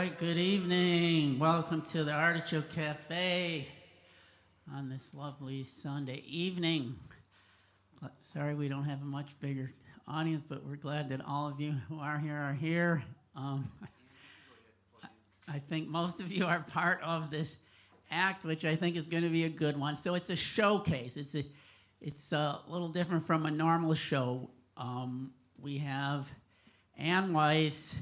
right, good evening. Welcome to the Artichoke Cafe on this lovely Sunday evening. Sorry we don't have a much bigger audience, but we're glad that all of you who are here. I think most of you are part of this act, which I think is going to be a good one. So it's a showcase. It's a little different from a normal show. We have Ann Weiss,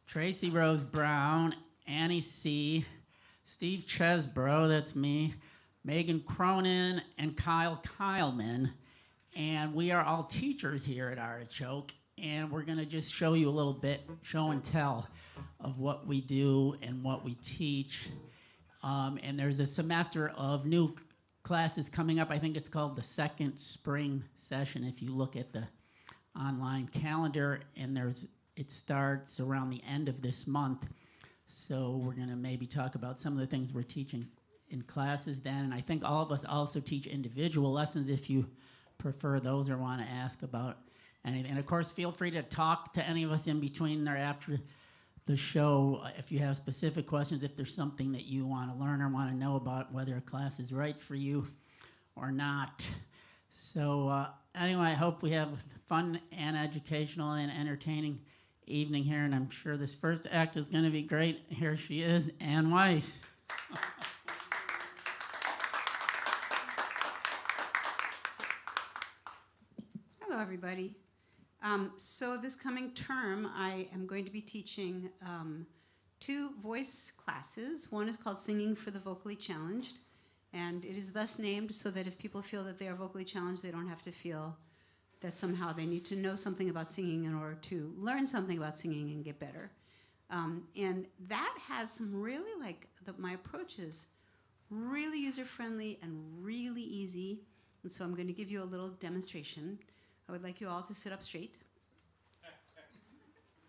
Tracey Rose Brown, Annie C., Steve Cheeseborough, that's me, Megan Cronin, and Kyle Keilman. And we are all teachers here at Artichoke, and we're going to just show you a little bit, show and tell of what we do and what we teach. And there's a semester of new classes coming up. I think it's called the second spring session if you look at the online calendar, and it starts around the end of this month. So we're going to maybe talk about some of the things we're teaching in classes then. And I think all of us also teach individual lessons if you prefer those or want to ask about anything. And of course, feel free to talk to any of us in between or after the show if you have specific questions, if there's something that you want to learn or want to know about, whether a class is right for you or not. So anyway, I hope we have fun and educational and entertaining evening here, and I'm sure this first act is going to be great. Here she is, Ann Weiss. Hello, everybody. So this coming term, I am going to be teaching 2 voice classes. One is called Singing for the Vocally Challenged, and it is thus named so that if people feel that they are vocally challenged, they don't have to feel that somehow they need to know something about singing in order to learn something about singing and get better. And that has some really, my approach is really user-friendly and really easy. And so I'm going to give you a little demonstration. I would like you all to sit up straight.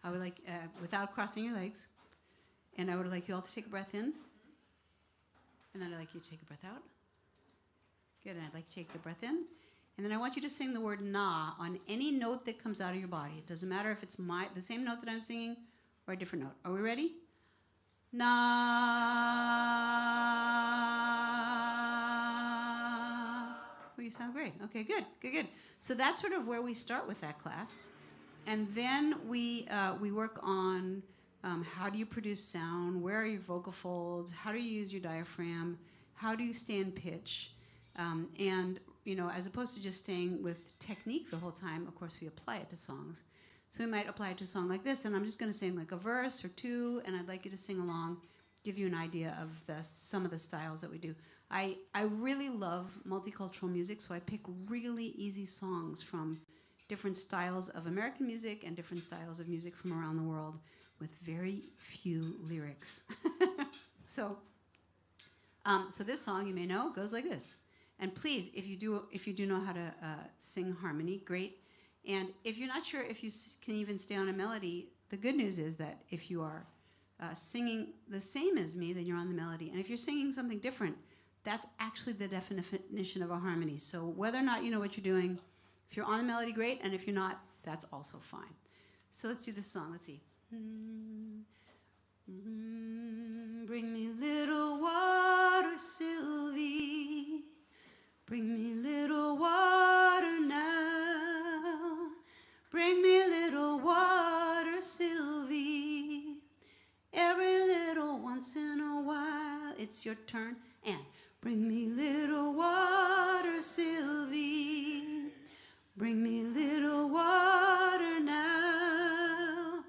I would like, without crossing your legs. And I would like you all to take a breath in. And then I'd like you to take a breath out. Good, and I'd like you to take the breath in. And then I want you to sing the word na on any note that comes out of your body. It doesn't matter if it's the same note that I'm singing or a different note. Are we ready? Na. Oh, you sound great. Okay, good. So that's sort of where we start with that class. And then we work on how do you produce sound, where are your vocal folds, how do you use your diaphragm, how do you stay in pitch, and as opposed to just staying with technique the whole time, of course, we apply it to songs. So we might apply it to a song like this, and I'm just going to sing like a verse or 2, and I'd like you to sing along, give you an idea of some of the styles that we do. I really love multicultural music, so I pick really easy songs from different styles of American music and different styles of music from around the world with very few lyrics. So this song, you may know, goes like this. And please, if you do know how to sing harmony, great. And if you're not sure if you can even stay on a melody, the good news is that if you are singing the same as me, then you're on the melody. And if you're singing something different, that's actually the definition of a harmony. So whether or not you know what you're doing, if you're on the melody, great. And if you're not, that's also fine. So let's do this song. Let's see. Bring me little water, Sylvie. Bring me little water now. Bring me little water, Sylvie. Every little once in a while. It's your turn. And bring me little water, Sylvie. Bring me little water now.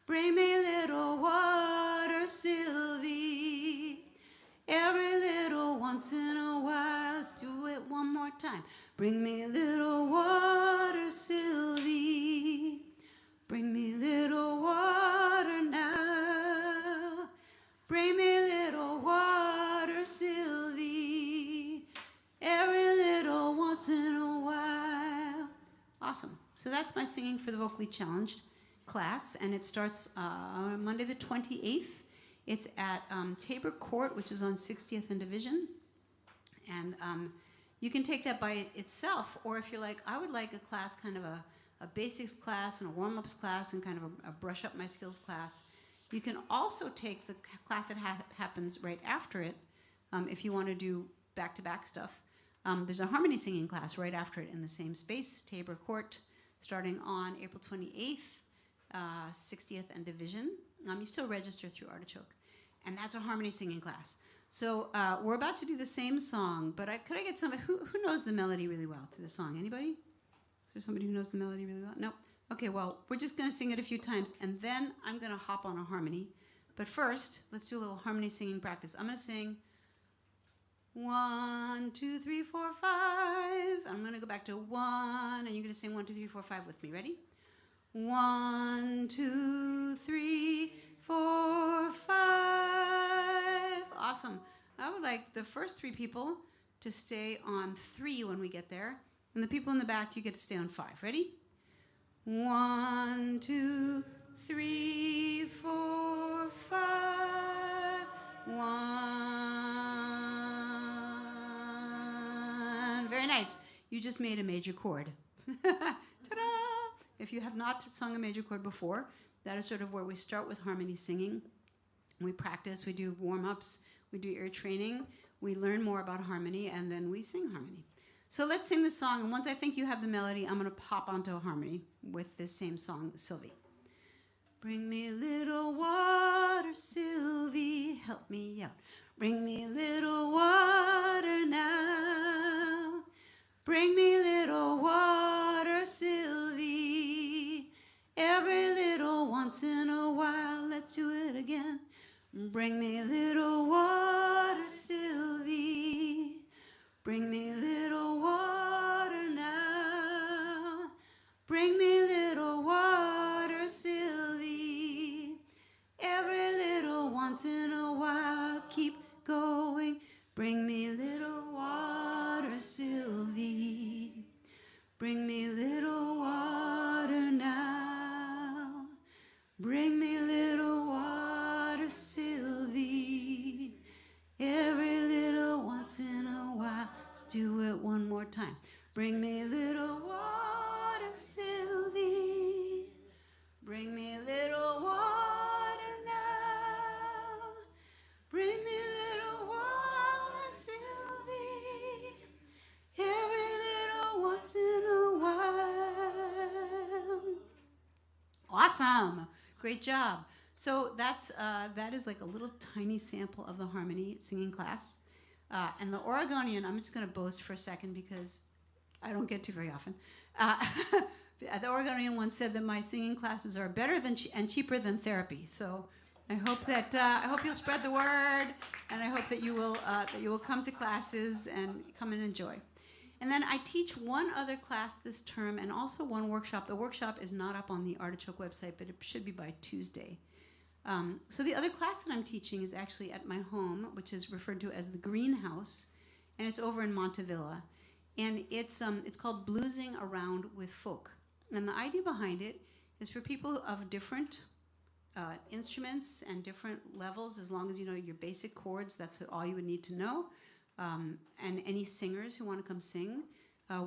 Bring me little water, Sylvie. Every little once in a while. Let's do it one more time. Bring me little water, Sylvie. Bring me little water now. Bring me little water, Sylvie. Every little once in a while. Awesome. So that's my Singing for the Vocally Challenged class, and it starts Monday the 28th. It's at Tabor Court, which is on 60th and Division. And you can take that by itself, or if you're like, I would like a class, kind of a basics class and a warm-ups class and kind of a brush up my skills class, You can also take the class that happens right after it, if you want to do back-to-back stuff. There's a harmony singing class right after it in the same space, Tabor Court, starting on April 28th, 60th and Division. You still register through Artichoke. And that's a harmony singing class. So we're about to do the same song, but could I get somebody, who knows the melody really well to the song? Anybody? Is there somebody who knows the melody really well? No? Okay, well, we're just going to sing it a few times, and then I'm going to hop on a harmony. But first, let's do a little harmony singing practice. I'm going to sing 1, 2, 3, 4, 5. I'm going to go back to 1, and you're going to sing 1, 2, 3, 4, 5 with me. Ready? 1, 2, 3, 4, 5. Awesome. I would like the first 3 people to stay on 3 when we get there. And the people in the back, you get to stay on 5. Ready? 1, 2, 3, 4, 5. 1. Very nice. You just made a major chord. Ta-da! If you have not sung a major chord before, that is sort of where we start with harmony singing. We practice, we do warm-ups, we do ear training, we learn more about harmony, and then we sing harmony. So let's sing the song, and once I think you have the melody, I'm going to pop onto a harmony with this same song, Sylvie. Bring me a little water, Sylvie, help me out. Bring me a little water now. Bring me a little water, Sylvie. Every little once in a while, let's do it again. Bring me a little water, Sylvie. Bring me a little water now. Bring me a little water, Sylvie. Every little once in a while, keep going. Bring me a little water, Sylvie. Bring me a little water now. Bring me a little water, Sylvie. Every little once in a while. Let's do it one more time. Bring me a little water, Sylvie. Bring me a little water now. Bring me a little water, Sylvie. Every little once in a while. Awesome. Great job. So that is like a little tiny sample of the harmony singing class. And the Oregonian, I'm just going to boast for a second because I don't get to very often. The Oregonian once said that my singing classes are better than and cheaper than therapy. So I hope that I hope you'll spread the word, and I hope that you will come to classes and come and enjoy. And then I teach one other class this term and also one workshop. The workshop is not up on the Artichoke website, but it should be by Tuesday. So the other class that I'm teaching is actually at my home, which is referred to as the Greenhouse, and it's over in Montevilla. And it's called Bluesing Around with Folk. And the idea behind it is for people of different instruments and different levels, as long as you know your basic chords, that's all you would need to know. And any singers who want to come sing.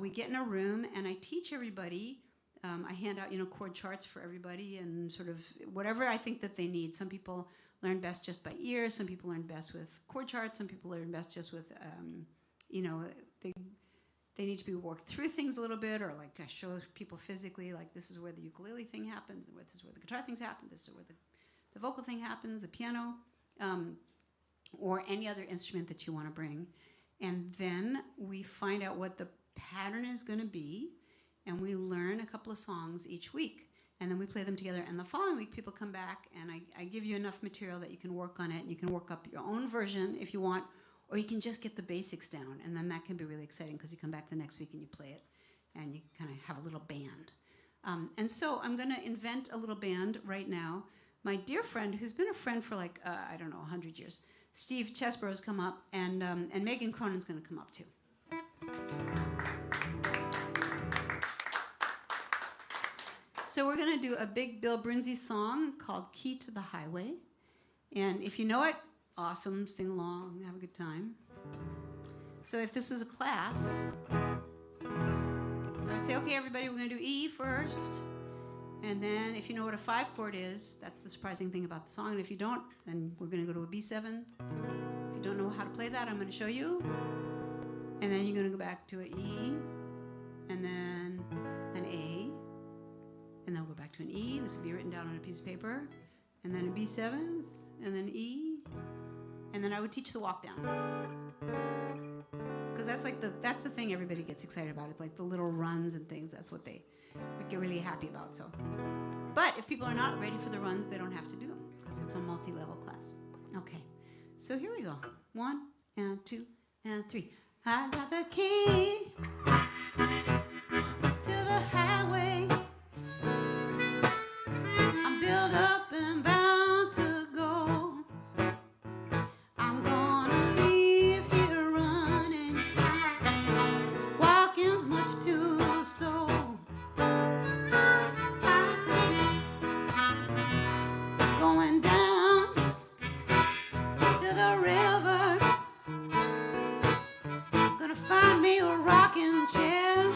We get in a room and I teach everybody. I hand out, chord charts for everybody and sort of whatever I think that they need. Some people learn best just by ear. Some people learn best with chord charts. Some people learn best just with, they need to be worked through things a little bit, or like I show people physically, like this is where the ukulele thing happens, this is where the guitar things happen, this is where the vocal thing happens, the piano, or any other instrument that you want to bring. And then we find out what the pattern is going to be, and we learn a couple of songs each week. And then we play them together, and the following week people come back, and I give you enough material that you can work on it, and you can work up your own version if you want, or you can just get the basics down, and then that can be really exciting because you come back the next week and you play it, and you kind of have a little band. And so I'm going to invent a little band right now. My dear friend, who's been a friend for 100 years, Steve Cheeseborough's come up, and Megan Cronin's going to come up too. So we're going to do a big Bill Brinsley song called Key to the Highway. And if you know it, awesome, sing along, have a good time. So if this was a class, I would say, okay, everybody, we're going to do E first, And then if you know what a 5 chord is, that's the surprising thing about the song. And if you don't, then we're going to go to a B7. If you don't know how to play that, I'm going to show you. And then you're going to go back to an E, and then an A, and then we'll go back to an E. This will be written down on a piece of paper. And then a B7, and then E, and then I would teach the walk down. Because that's the thing everybody gets excited about. It's like the little runs and things. That's what they get really happy about. So, but if people are not ready for the runs, they don't have to do them because it's a multi-level class. Okay, so here we go. 1 and 2 and 3. I got the key to the highway. I'm built up and bound to go. I'm gonna leave here running. Walking's much too slow. Going down to the river. Gonna find me a rocking chair.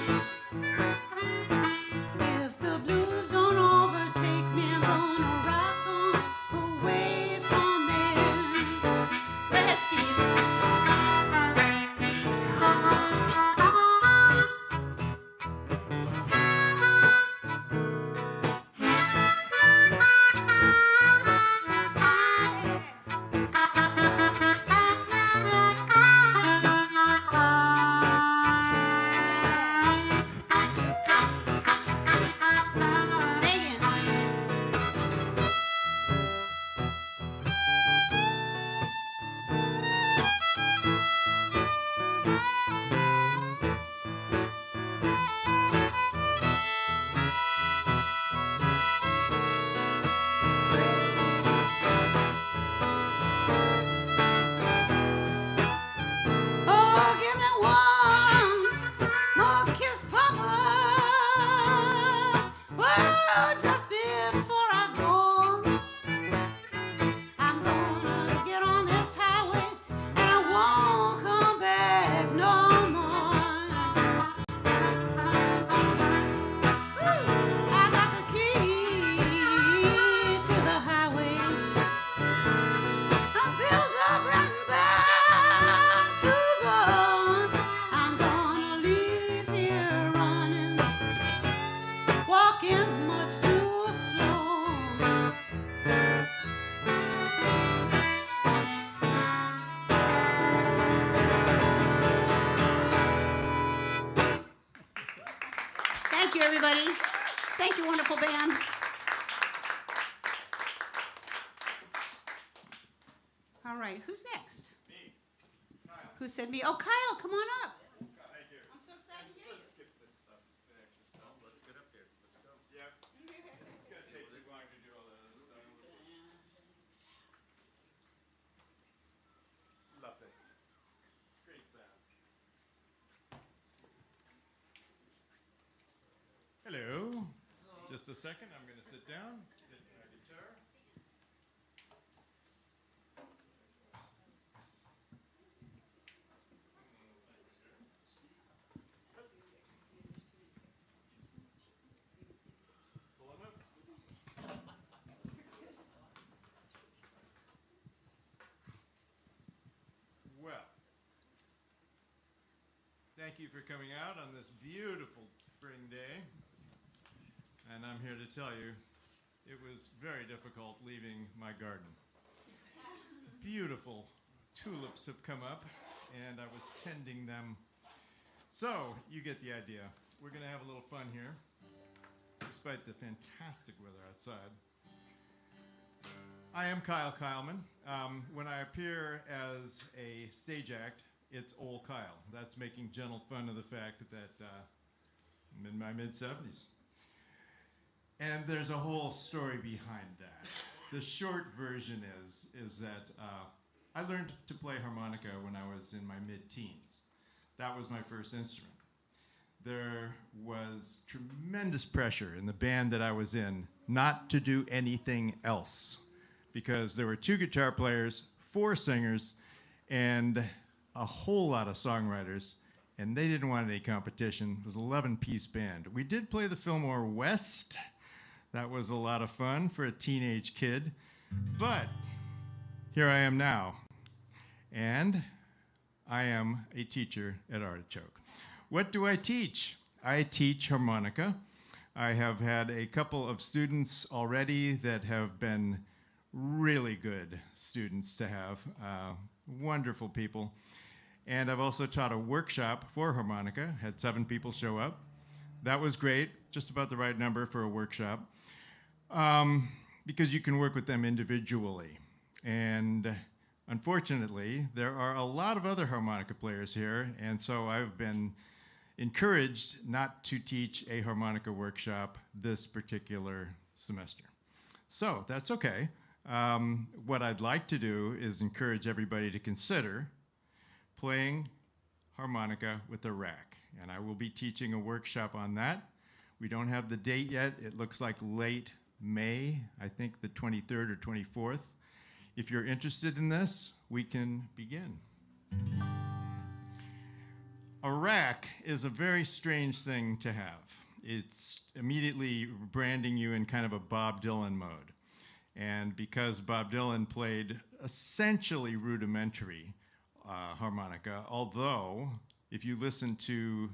If the blues don't overtake me, I'm gonna rock on away from there. Red Steve. Oh, give me one more kiss, Papa. Oh, just before I go, I'm gonna get on this highway and I won't come back no more. I got the key to the highway. I'm built up and bound to go. I'm gonna leave here running. Walking's much too slow. Thank you, everybody. Thank you, wonderful band. All right, who's next? Me. Kyle. Who said me? Oh, Kyle, come on up. Thank you. I'm so excited to hear Let's you. skip this stuff, the extra stuff. Let's get up here. Let's go. Yep. It's gonna take too long to do all that other stuff. Love it. Great sound. Hello. Just a second, I'm gonna sit down, get my guitar. Pull 'em up. Well, thank you for coming out on this beautiful spring day. And I'm here to tell you, it was very difficult leaving my garden. Beautiful tulips have come up, and I was tending them. So, you get the idea. We're going to have a little fun here, despite the fantastic weather outside. I am Kyle Keilman. When I appear as a stage act, it's old Kyle. That's making gentle fun of the fact that I'm in my mid-70s. And there's a whole story behind that. The short version is that I learned to play harmonica when I was in my mid-teens. That was my first instrument. There was tremendous pressure in the band that I was in not to do anything else, because there were 2 guitar players, 4 singers, and a whole lot of songwriters, and they didn't want any competition. It was an 11-piece band. We did play the Fillmore West. That was a lot of fun for a teenage kid. But here I am now, and I am a teacher at Artichoke. What do I teach? I teach harmonica. I have had a couple of students already that have been really good students to have, wonderful people. And I've also taught a workshop for harmonica, had 7 people show up. That was great, just about the right number for a workshop, because you can work with them individually. And unfortunately, there are a lot of other harmonica players here, and so I've been encouraged not to teach a harmonica workshop this particular semester. So that's okay. What I'd like to do is encourage everybody to consider playing harmonica with a rack, and I will be teaching a workshop on that. We don't have the date yet. It looks like late May, I think the 23rd or 24th. If you're interested in this, we can begin. A rack is a very strange thing to have. It's immediately branding you in kind of a Bob Dylan mode. And because Bob Dylan played essentially rudimentary harmonica, although if you listen to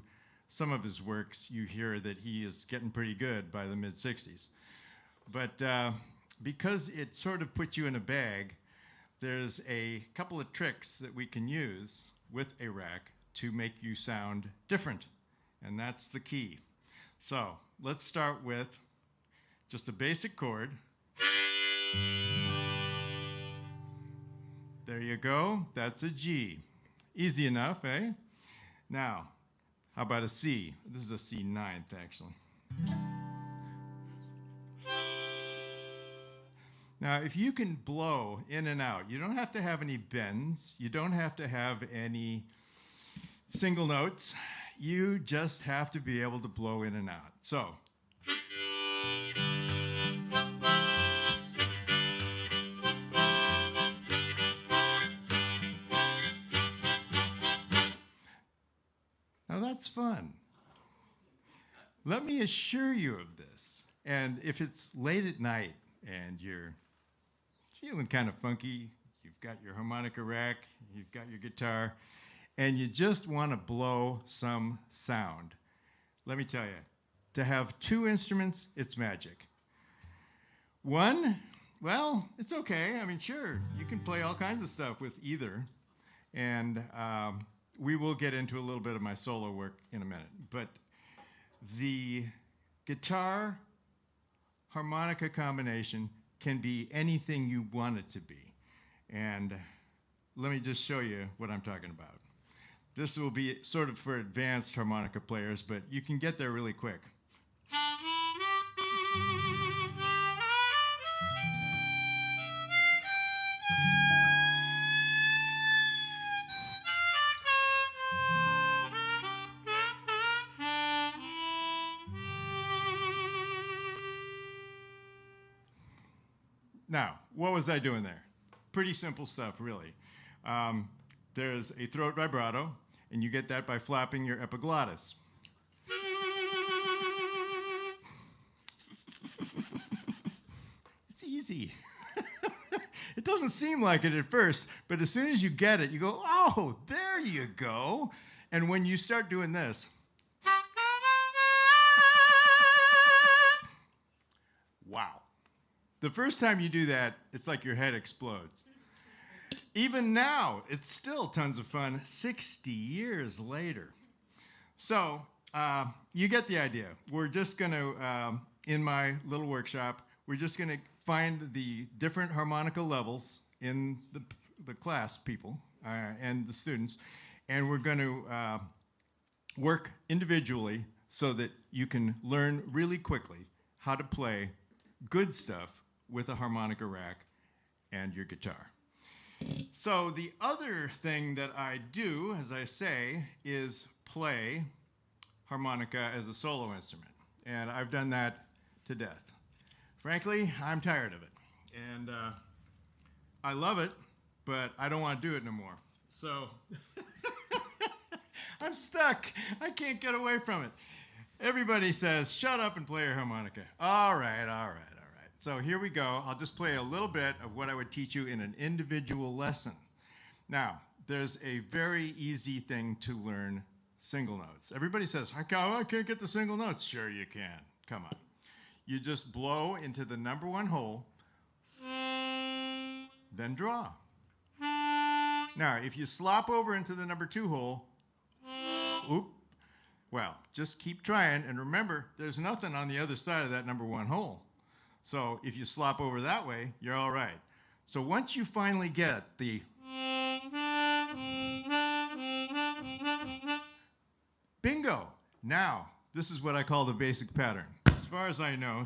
some of his works, you hear that he is getting pretty good by the mid-60s. But because it sort of puts you in a bag, there's a couple of tricks that we can use with a rack to make you sound different, and that's the key. So let's start with just a basic chord. There you go, that's a G. Easy enough, eh? Now, how about a C? This is a C ninth, actually. Now, if you can blow in and out, you don't have to have any bends, you don't have to have any single notes, you just have to be able to blow in and out. So, now that's fun. Let me assure you of this. And if it's late at night and you're feeling kind of funky, you've got your harmonica rack, you've got your guitar, and you just want to blow some sound. Let me tell you, to have 2 instruments, it's magic. 1, well, it's okay. I mean, sure, you can play all kinds of stuff with either. And we will get into a little bit of my solo work in a minute. But the guitar harmonica combination can be anything you want it to be. And let me just show you what I'm talking about. This will be sort of for advanced harmonica players, but you can get there really quick. Now, what was I doing there? Pretty simple stuff, really. There's a throat vibrato, and you get that by flapping your epiglottis. It's easy. It doesn't seem like it at first, but as soon as you get it, you go, oh, there you go. And when you start doing this, wow. The first time you do that, it's like your head explodes. Even now, it's still tons of fun 60 years later. So you get the idea. We're just going to, in my little workshop, we're just going to find the different harmonica levels in the class people and the students, and we're going to work individually so that you can learn really quickly how to play good stuff with a harmonica rack and your guitar. So the other thing that I do, as I say, is play harmonica as a solo instrument. And I've done that to death. Frankly, I'm tired of it. And I love it, but I don't want to do it no more. So I'm stuck. I can't get away from it. Everybody says, shut up and play your harmonica. All right, all right, all right. So here we go. I'll just play a little bit of what I would teach you in an individual lesson. Now, there's a very easy thing to learn single notes. Everybody says, I can't get the single notes. Sure you can. Come on. You just blow into the number one hole, then draw. Now, if you slop over into the number two hole, well, just keep trying, and remember, there's nothing on the other side of that number one hole. So if you slop over that way, you're all right. So once you finally get the bingo! Now, this is what I call the basic pattern. As far as I know,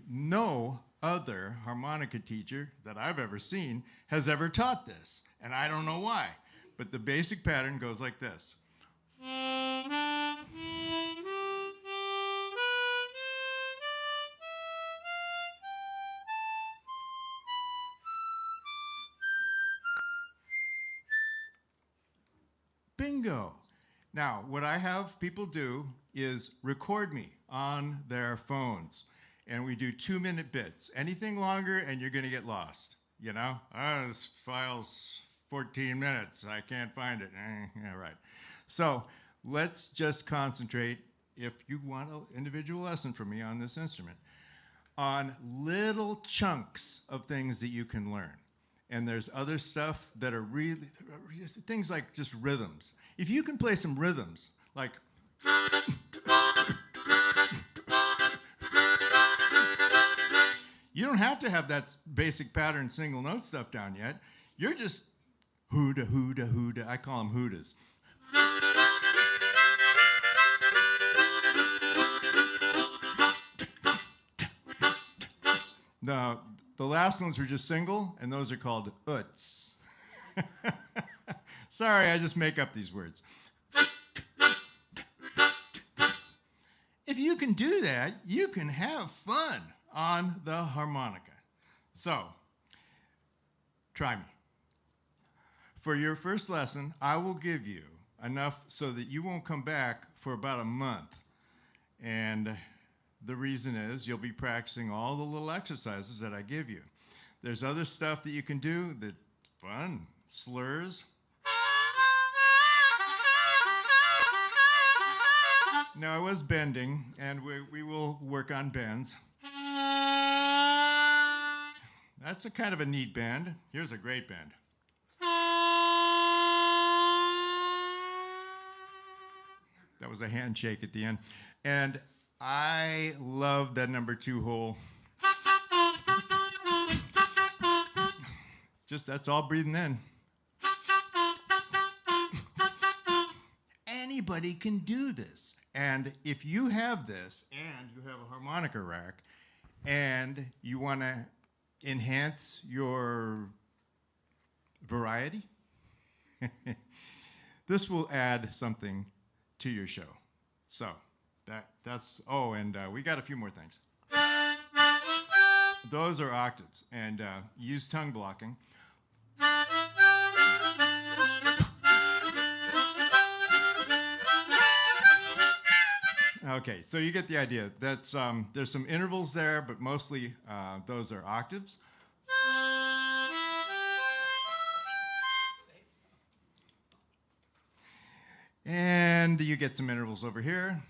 no other harmonica teacher that I've ever seen has ever taught this. And I don't know why, but the basic pattern goes like this. Bingo. Now, what I have people do is record me on their phones, and we do 2-minute bits. Anything longer, and you're going to get lost. You know, this file's 14 minutes. I can't find it. Yeah, right. So let's just concentrate, if you want an individual lesson from me on this instrument, on little chunks of things that you can learn. And there's other stuff that are really, things like just rhythms. If you can play some rhythms, like you don't have to have that basic pattern single note stuff down yet. You're just hooda, hooda, hooda. I call them hoodas. The last ones were just single, and those are called uts. Sorry, I just make up these words. If you can do that, you can have fun on the harmonica. So, try me. For your first lesson, I will give you enough so that you won't come back for about a month. And the reason is you'll be practicing all the little exercises that I give you. There's other stuff that you can do that's fun. Slurs. Now, I was bending, and we will work on bends. That's a kind of a neat bend. Here's a great bend. That was a handshake at the end. And I love that number two hole. Just, that's all breathing in. Anybody can do this. And if you have this, and you have a harmonica rack, and you want to enhance your variety, this will add something to your show. So that's, oh, and we got a few more things. Those are octaves, and use tongue blocking. Okay, so you get the idea. That's there's some intervals there, but mostly those are octaves. And you get some intervals over here.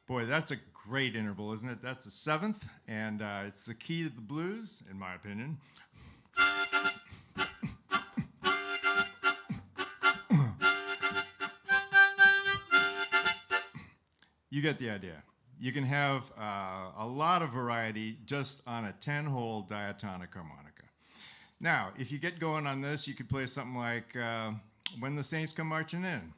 Boy, that's a great interval, isn't it? That's the 7th, and it's the key to the blues, in my opinion. You get the idea. You can have a lot of variety just on a 10-hole diatonic harmonica. Now, if you get going on this, you could play something like When the Saints Come Marching In.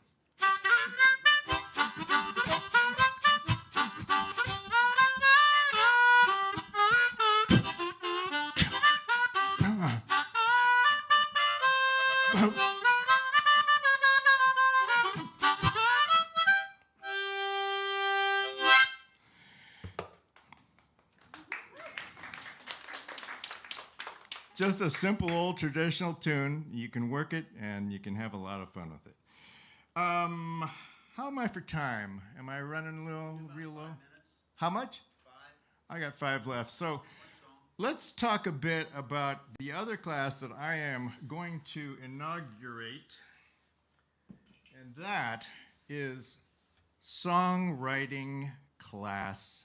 Just a simple old traditional tune. You can work it, and you can have a lot of fun with it. How How am I for time? Am I running real low? How much? 5. I got 5 left. So let's talk a bit about the other class that I am going to inaugurate, and that is songwriting class.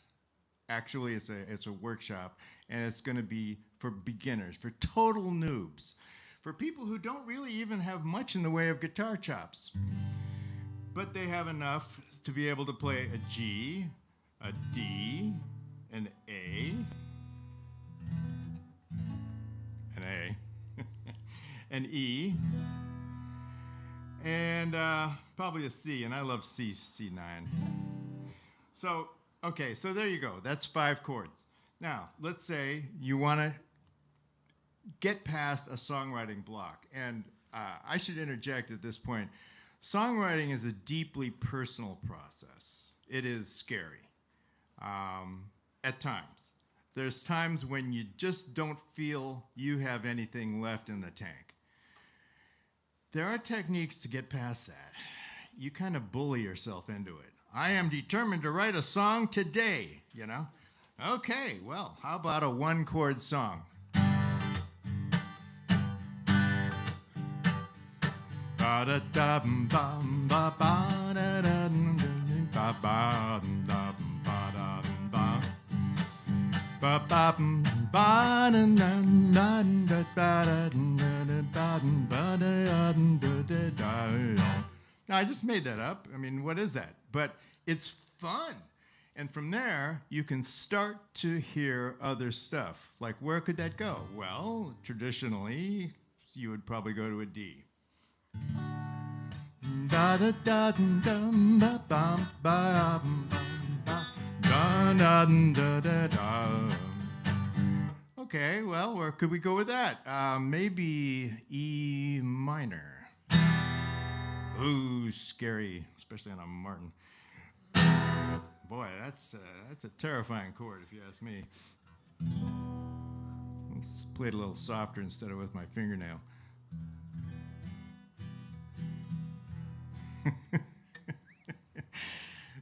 Actually, it's a workshop, and it's going to be for beginners, for total noobs, for people who don't really even have much in the way of guitar chops, but they have enough to be able to play a G, a D, an A, an E, and probably a C, and I love C9. So, okay, so there you go. That's 5 chords. Now, let's say you want to get past a songwriting block, and I should interject at this point. Songwriting is a deeply personal process. It is scary at times. There's times when you just don't feel you have anything left in the tank. There are techniques to get past that. You kind of bully yourself into it. I am determined to write a song today, you know? Okay, well, how about a 1-chord song? Now, I just made that up. I mean, what is that? But it's fun. And from there, you can start to hear other stuff. Like, where could that go? Well, traditionally, you would probably go to a D. Okay, well, where could we go with that? Maybe E minor. Ooh, scary, especially on a Martin. Boy, that's a terrifying chord, if you ask me. Let's play it a little softer instead of with my fingernail.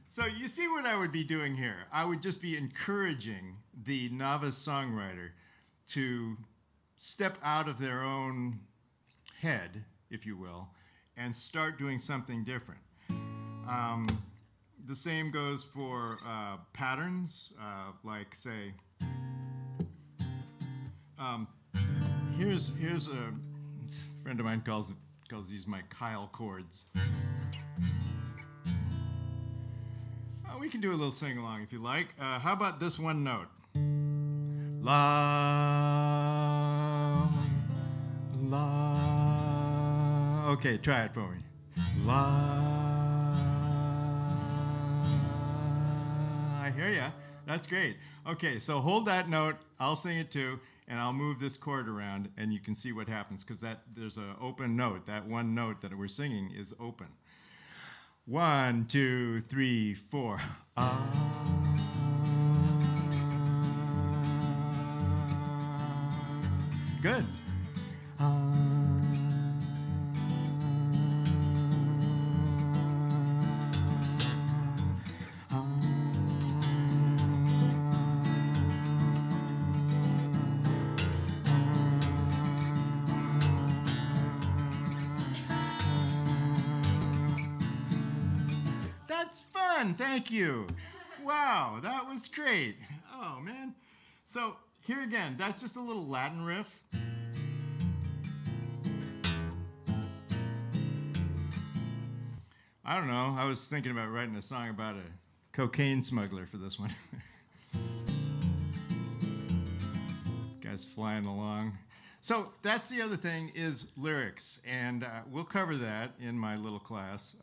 So you see what I would be doing here. I would just be encouraging the novice songwriter to step out of their own head, if you will, and start doing something different. The same goes for patterns, like say, here's a friend of mine calls these my Kyle chords. We can do a little sing along if you like. How about this one note? La, la. Okay, try it for me. La. I hear ya. That's great. Okay, so hold that note. I'll sing it too, and I'll move this chord around, and you can see what happens because there's an open note. That one note that we're singing is open. 1, 2, 3, 4. Good. That's fun. Thank you. Wow, that was great. Oh, man. So here again, that's just a little Latin riff. I don't know. I was thinking about writing a song about a cocaine smuggler for this one. Guy's flying along. So that's the other thing is lyrics, and we'll cover that in my little class.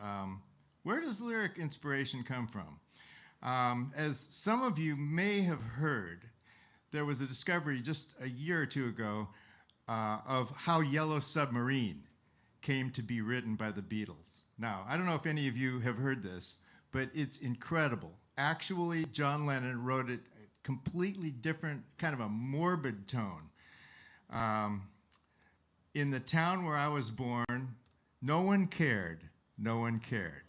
Where does lyric inspiration come from? As some of you may have heard, there was a discovery just a year or two ago of how Yellow Submarine came to be written by the Beatles. Now, I don't know if any of you have heard this, but it's incredible. Actually, John Lennon wrote it a completely different, kind of a morbid tone. In the town where I was born, no one cared, no one cared.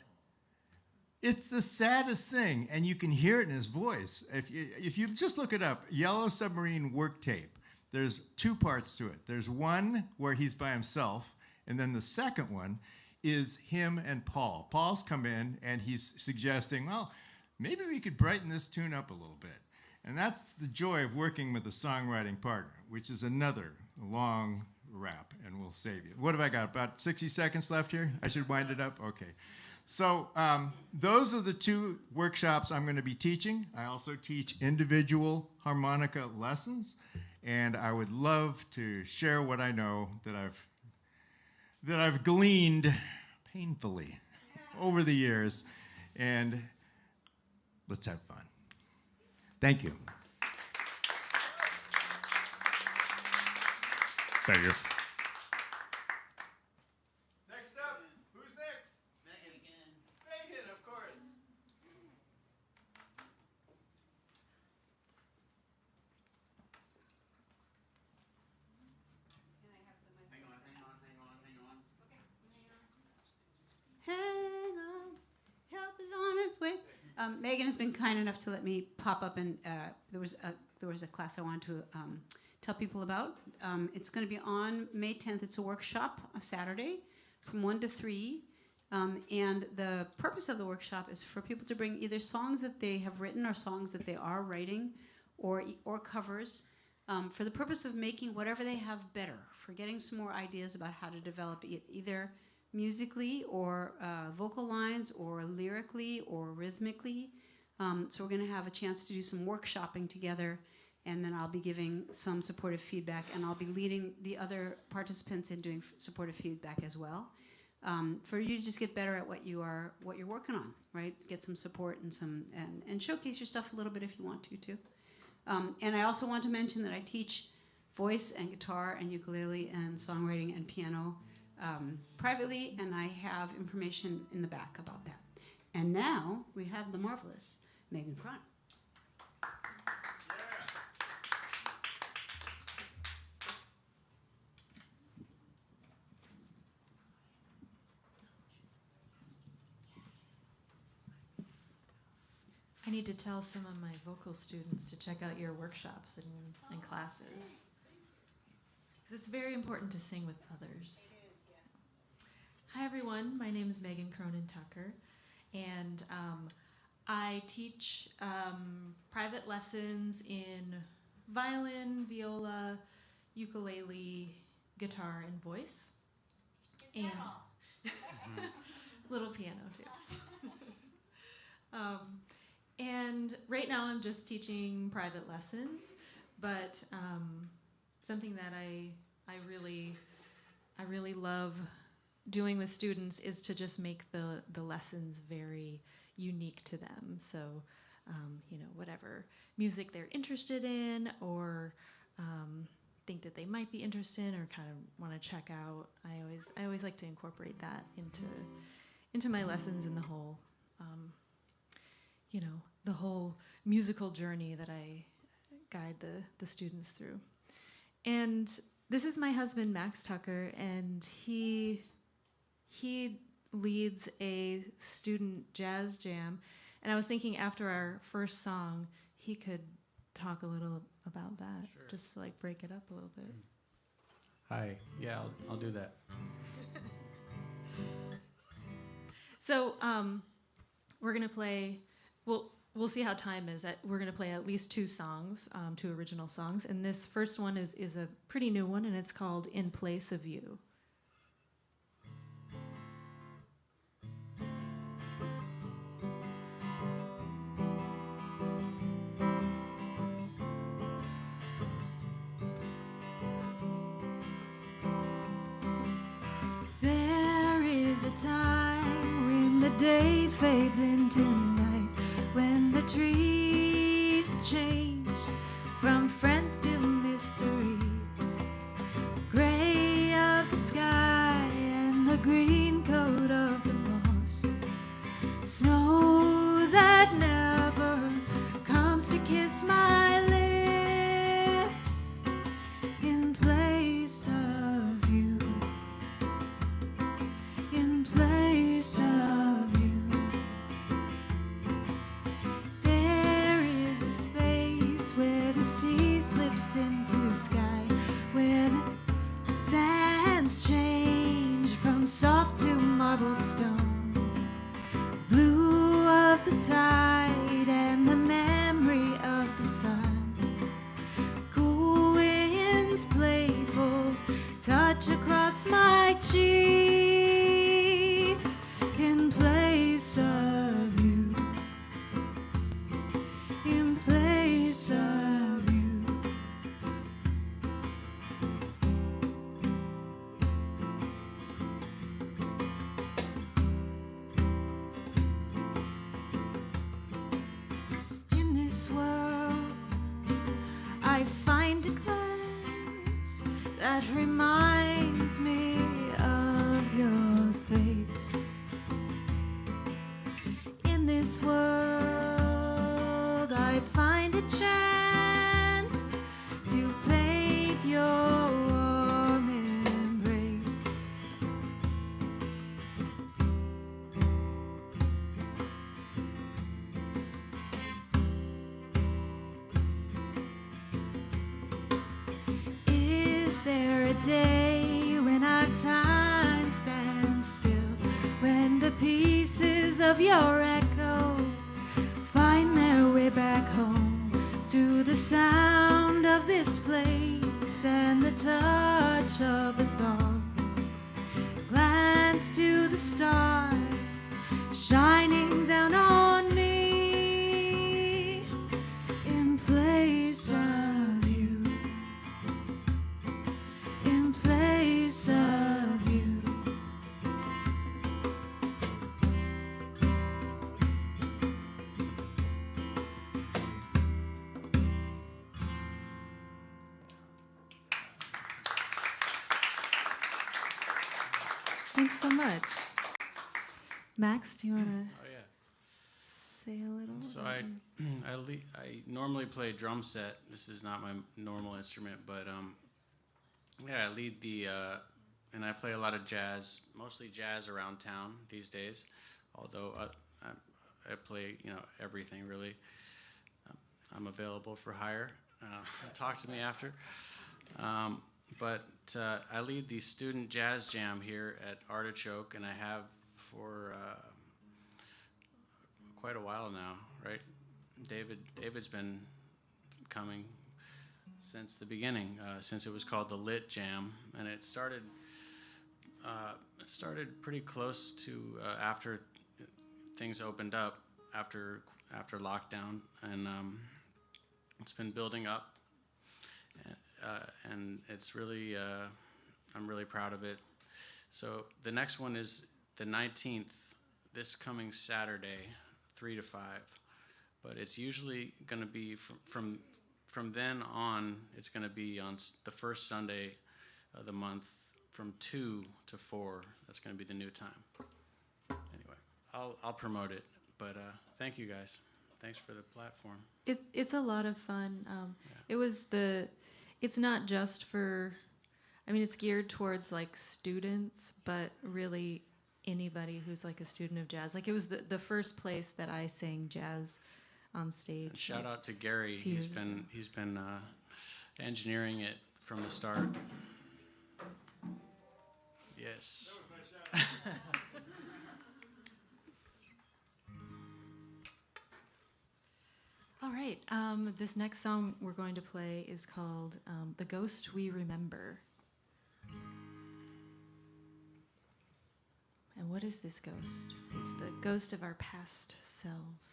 It's the saddest thing, and you can hear it in his voice. If you just look it up, Yellow Submarine work tape, there's two parts to it. There's one where he's by himself, and then the second one is him and Paul. Paul's come in, and he's suggesting, well, maybe we could brighten this tune up a little bit. And that's the joy of working with a songwriting partner, which is another long rap, and we'll save you. What have I got, about 60 seconds left here? I should wind it up? Okay. So those are the two workshops I'm going to be teaching. I also teach individual harmonica lessons, and I would love to share what I know that I've gleaned painfully over the years, and let's have fun. Thank you. Thank you. Next up, who's next? Megan again. Megan, of course. Hang on, help is on its way. Megan has been kind enough to let me pop up, and there was a class I wanted to tell people about. It's going to be on May 10th. It's a workshop, a Saturday, from 1 to 3. And the purpose of the workshop is for people to bring either songs that they have written or songs that they are writing, or covers, for the purpose of making whatever they have better, for getting some more ideas about how to develop it either musically or vocal lines or lyrically or rhythmically. So we're going to have a chance to do some workshopping together, and then I'll be giving some supportive feedback, and I'll be leading the other participants in doing supportive feedback as well, for you to just get better at what you're working on, right? Get some support and showcase your stuff a little bit if you want to too. And I also want to mention that I teach voice and guitar and ukulele and songwriting and piano privately, and I have information in the back about that. And now we have the marvelous Megan Cronin. I need to tell some of my vocal students to check out your workshops and classes. Because it's very important to sing with others. Hi everyone, my name is Megan Cronin Tucker, and I teach private lessons in violin, viola, ukulele, guitar, and voice. And little piano too. And right now I'm just teaching private lessons, but something that I really love doing with students is to just make the lessons very unique to them. So, whatever music they're interested in or think that they might be interested in or kind of want to check out, I always like to incorporate that into my lessons and the whole, the whole musical journey that I guide the students through. And this is my husband, Max Tucker, and he leads a student jazz jam. And I was thinking after our first song, he could talk a little about that, Sure. just to like break it up a little bit. Hi. Yeah, I'll do that. So we're gonna play. We'll see how time is. We're gonna play at least two songs, two original songs, and this first one is a pretty new one, and it's called "In Place of You." There is a time when the day fades into night, when the trees change from friends to mysteries, gray of the sky and the green coat of the moss, snow that never comes to kiss my lips, in place of you, in place of you. to sky, where the sands change from soft to marbled stone, blue of the tide and the memory of the sun, cool winds playful touch across my cheek in place of you, in place of you. In this world, I find a glance that reminds me of your face. In this world, I find a chance to paint your warm embrace. Is there a day when our time stands still, when the pieces of your echo find their way back home to the sound of this place and the touch of a thought? Glance to the stars shining down on me in place of you, in place of you. Thanks so much. Max, do you want to Oh yeah. say a little? So I normally play drum set. This is not my normal instrument, but yeah, I lead the and I play a lot of jazz, mostly jazz around town these days. Although I play everything really. I'm available for hire. Talk to me after. But I lead the student jazz jam here at Artichoke, and I have for quite a while now, right? David's been coming since the beginning, since it was called the Lit Jam, and it started pretty close to after things opened up after lockdown, and it's been building up. And it's really, I'm really proud of it. So the next one is the 19th, this coming Saturday, 3 to 5. But it's usually going to be from then on. It's going to be on the first Sunday of the month from 2 to 4. That's going to be the new time. Anyway, I'll promote it. But thank you guys. Thanks for the platform. It's a lot of fun. It's not just for, it's geared towards like students, but really anybody who's like a student of jazz. Like it was the first place that I sang jazz on stage. And shout out to Gary. He's been engineering it from the start. Yes. All right. This next song we're going to play is called "The Ghost We Remember." And what is this ghost? It's the ghost of our past selves.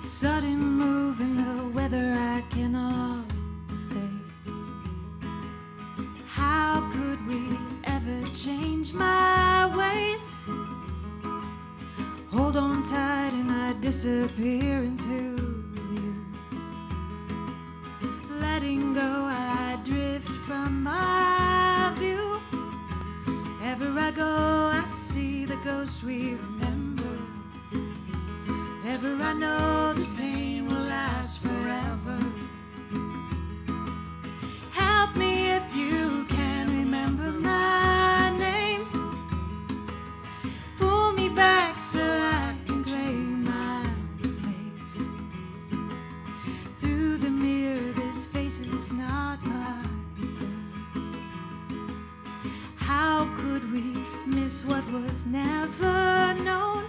Sudden move in the weather, I cannot stay. How could we ever change my ways? Hold on tight and I disappear into you. Letting go, I drift from my view. Ever I go, I see the the ghost we remember. Ever I know this pain will last forever. Help me if you can remember my name. Pull me back so I can claim my place. Through the mirror, this face is not mine. How could we miss what was never known?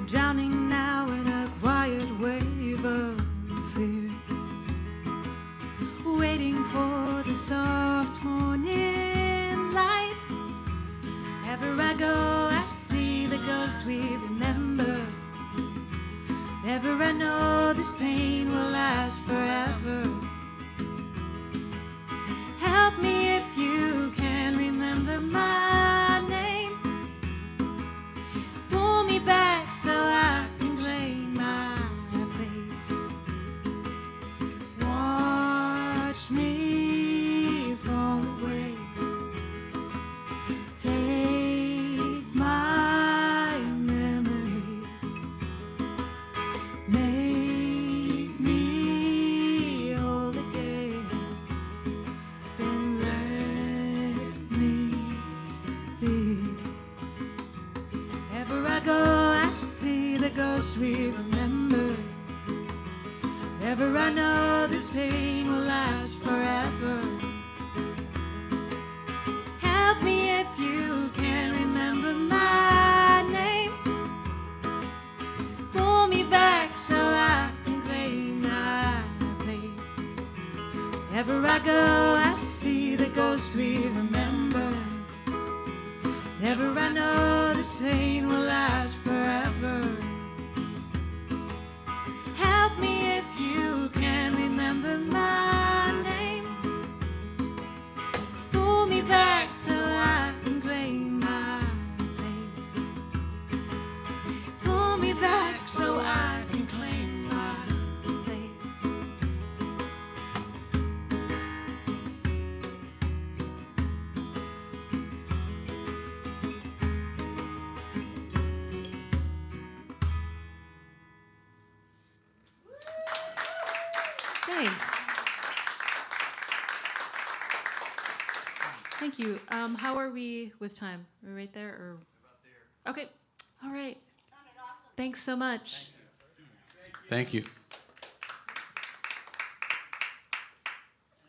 Drowning now in a quiet wave of fear, waiting for the soft morning light. Ever I go, I see the ghost we remember. Ever I know this pain will last forever. Help me if you can remember my name. Pull me back so I can claim my place. Watch me fall away. Take my memories. Make me whole again. Then let me feel. Ever I go, I see the ghost we remember. Ever I know this pain will last forever. Help me if you can remember my name. Pull me back so I can claim my place. Ever I go, I see the ghost we remember. Ever I know this pain will last forever. Help me if you can remember my name. Pull me back so I can claim my place. Pull me back so I can claim my place. Thanks. Thank you. How are we with time? Are we right there or? About there. Okay. All right. Sounded awesome. Thanks so much. Thank you. And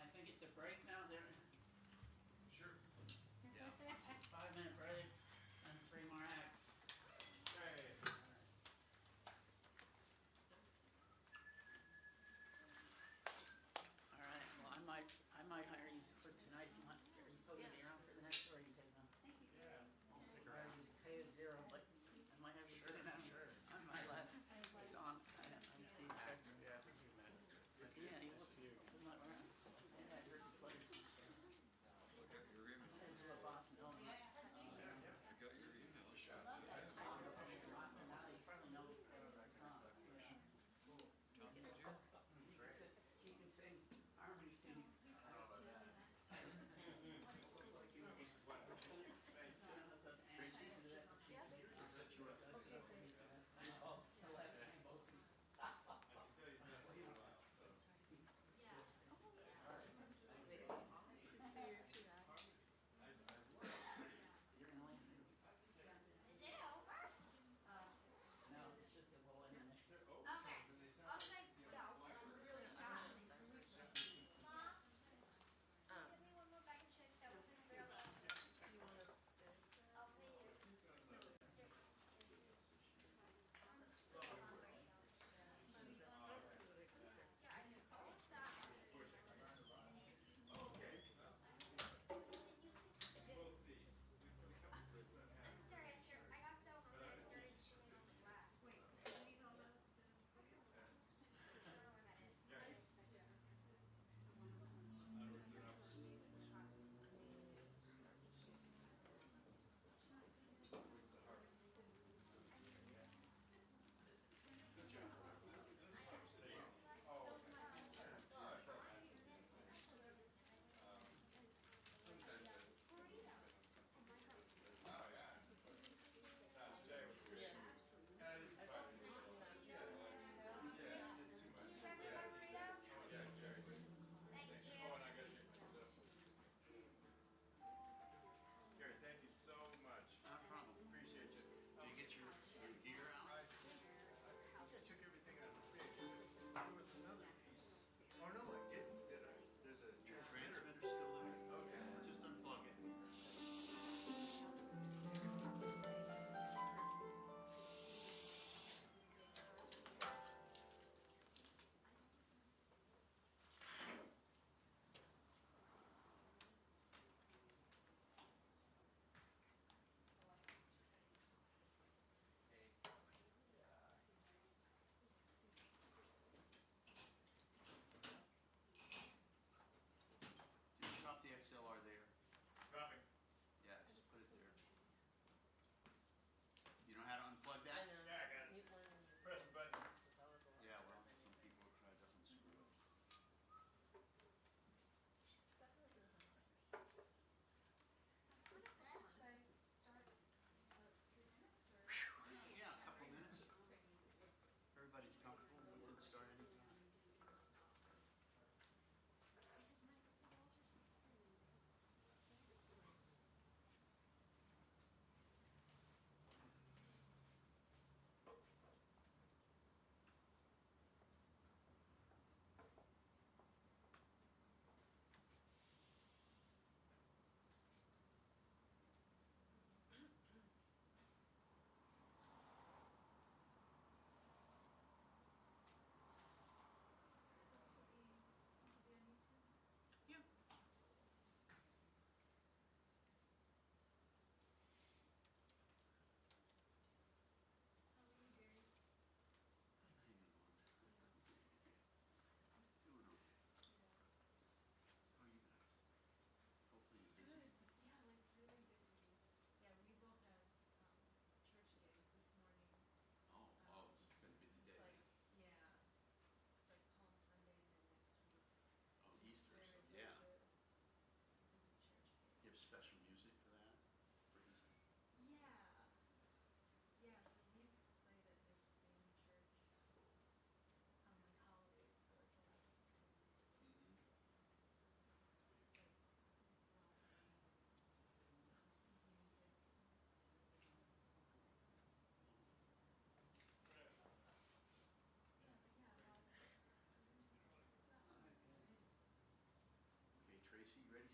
I think it's a break now. There. Sure. Yeah. 5-minute break and 3 more acts. All right. Well, I might hire you for tonight. You want? Are you still gonna be around for the next, or are you taking them? Yeah. I'll stick around. Pay is 0, but I might have you sitting on my left. Song. I'm Steve. Yeah. Yeah. He was not around. Yeah. I heard the footage.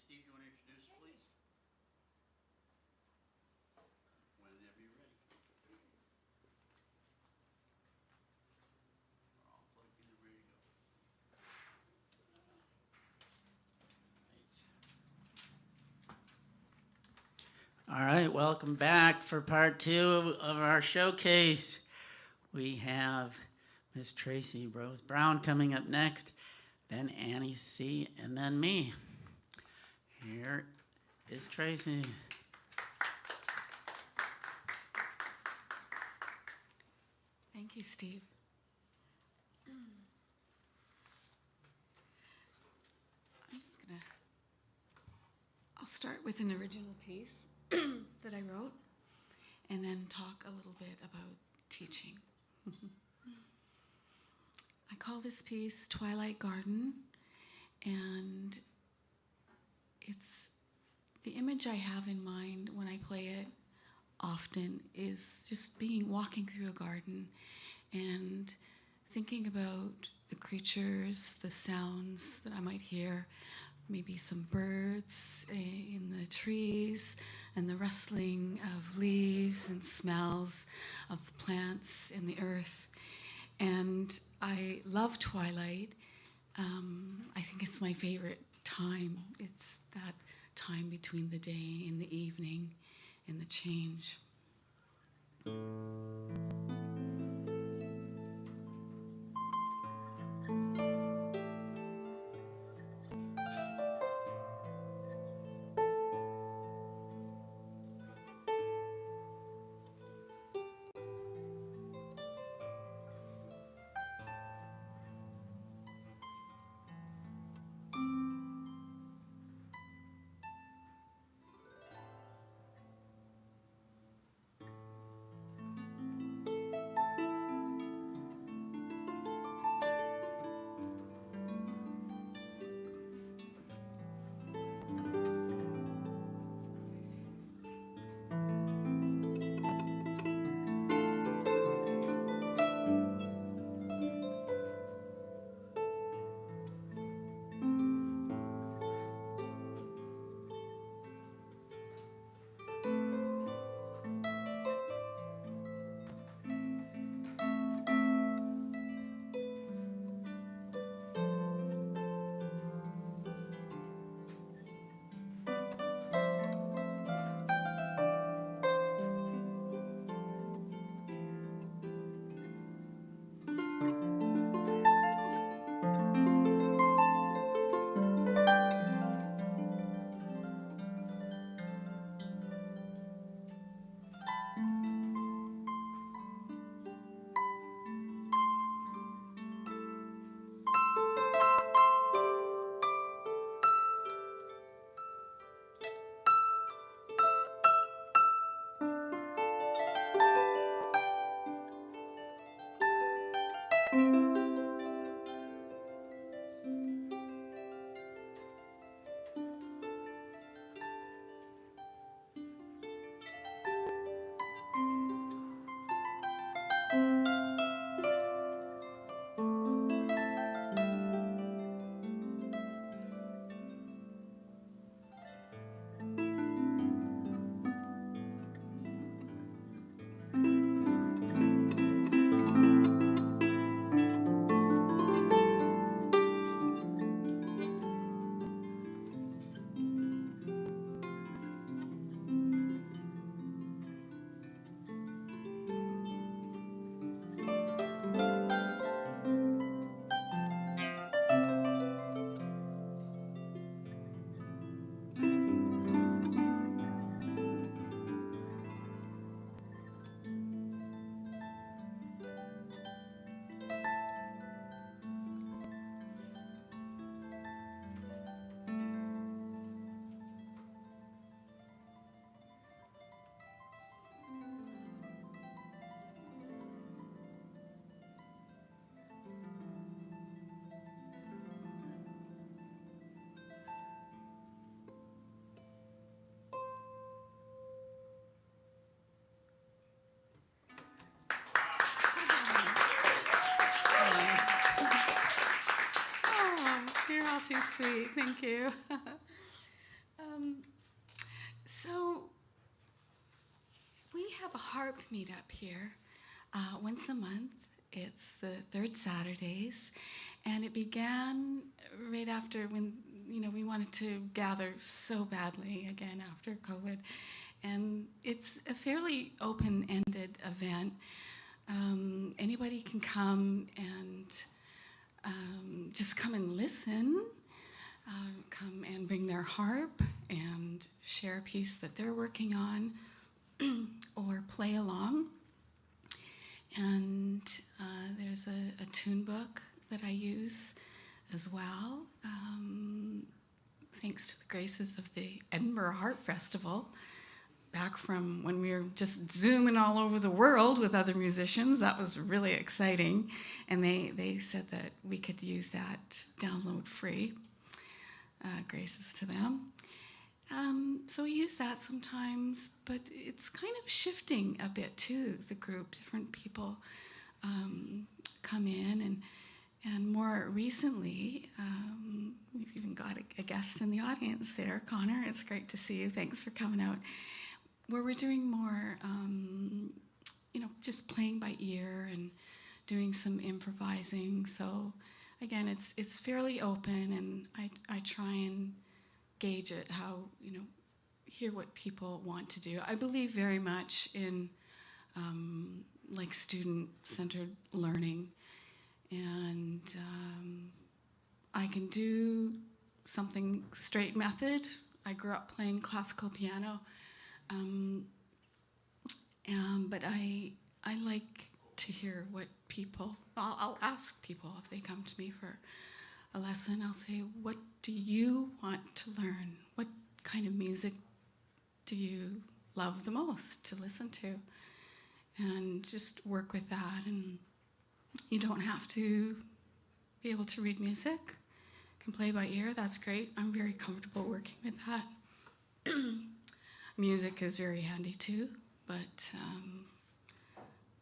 Steve, you want to introduce, please? Whenever you're ready. We're all plugged in and ready to go. All right, welcome back for part 2 of our showcase. We have Miss Tracey Rose Brown coming up next, then Annie C., and then me. Here is Tracey. Thank you, Steve. I'll start with an original piece that I wrote and then talk a little bit about teaching. I call this piece Twilight Garden, and it's the image I have in mind when I play it often is just walking through a garden and thinking about the creatures, the sounds that I might hear, maybe some birds in the trees and the rustling of leaves and smells of the plants in the earth. And I love twilight. I think it's my favorite time. It's that time between the day and the evening and the change. You're all too sweet. Thank you. work meetup here once a month. It's the third Saturdays, and it began right after when we wanted to gather so badly again after COVID, and it's a fairly open-ended event. Anybody can come and just come and listen, come and bring their harp and share a piece that they're working on, or play along. And there's a tune book that I use as well, thanks to the graces of the Edinburgh Harp Festival. Back from when we were just zooming all over the world with other musicians, that was really exciting. And they said that we could use that download free. Graces to them. So we use that sometimes, but it's kind of shifting a bit too, the group. Different people come in, and more recently, we've even got a guest in the audience there, Connor. It's great to see you. Thanks for coming out. Where we're doing more, just playing by ear and doing some improvising. So again, it's fairly open, and I try and gauge it, how, hear what people want to do. I believe very much in like student-centered learning, and I can do something straight method. I grew up playing classical piano, but I like to hear what people, I'll ask people if they come to me for a lesson. I'll say, what do you want to learn? What kind of music do you love the most to listen to? And just work with that. And you don't have to be able to read music. You can play by ear, that's great. I'm very comfortable working with that. Music is very handy too, but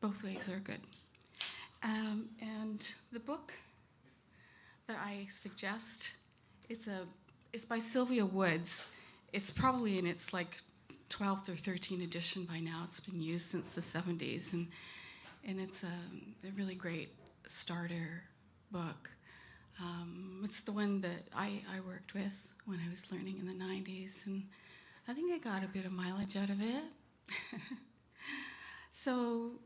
both ways are good. And the book that I suggest, it's by Sylvia Woods. It's probably in its 12th or 13th edition by now. It's been used since the 70s, and it's a really great starter book. It's the one that I worked with when I was learning in the 90s, and I think I got a bit of mileage out of it. So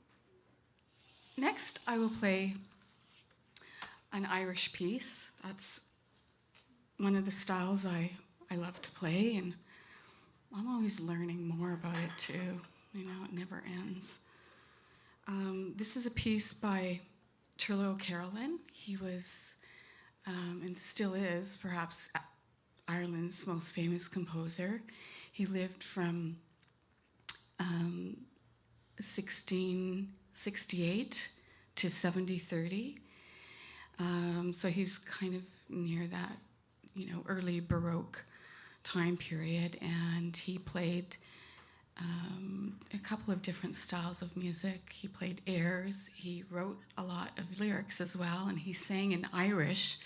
next I will play an Irish piece. That's one of the styles I love to play, and I'm always learning more about it too. It never ends. This is a piece by Turlough Carolan. He was, and still is, perhaps Ireland's most famous composer. He lived from 1668 to 7030. So he's kind of near that, early Baroque time period, and he played a couple of different styles of music. He played airs, he wrote a lot of lyrics as well, and he sang in Irish.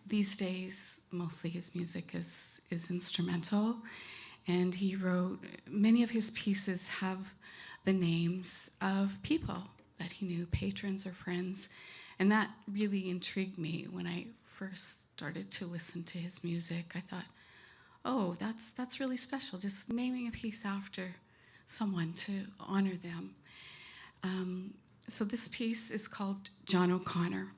These days, mostly his music is instrumental, and he wrote, many of his pieces have the names of people that he knew, patrons or friends, and that really intrigued me when I first started to listen to his music. I thought, oh, that's really special, just naming a piece after someone to honor them. So this piece is called John O'Connor.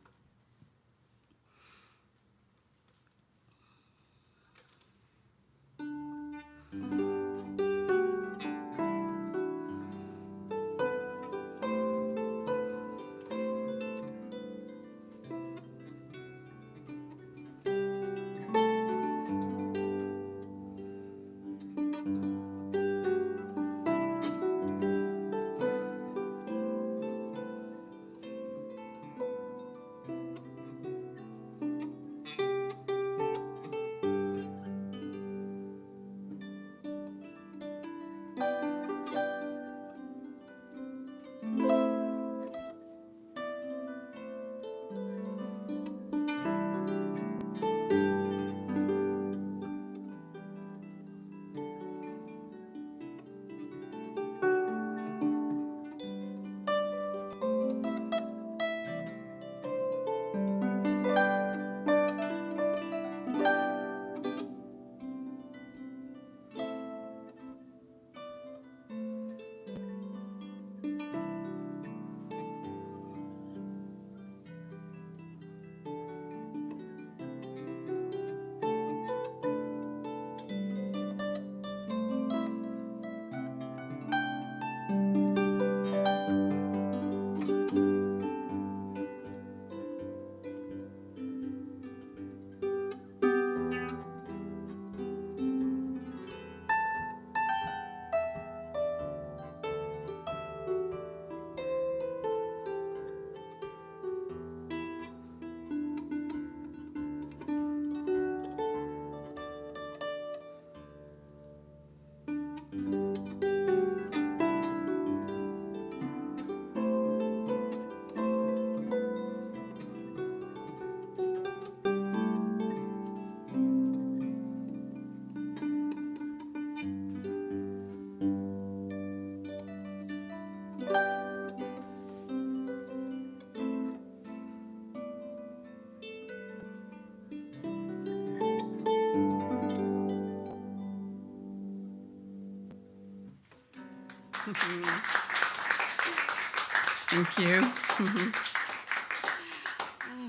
Thank you.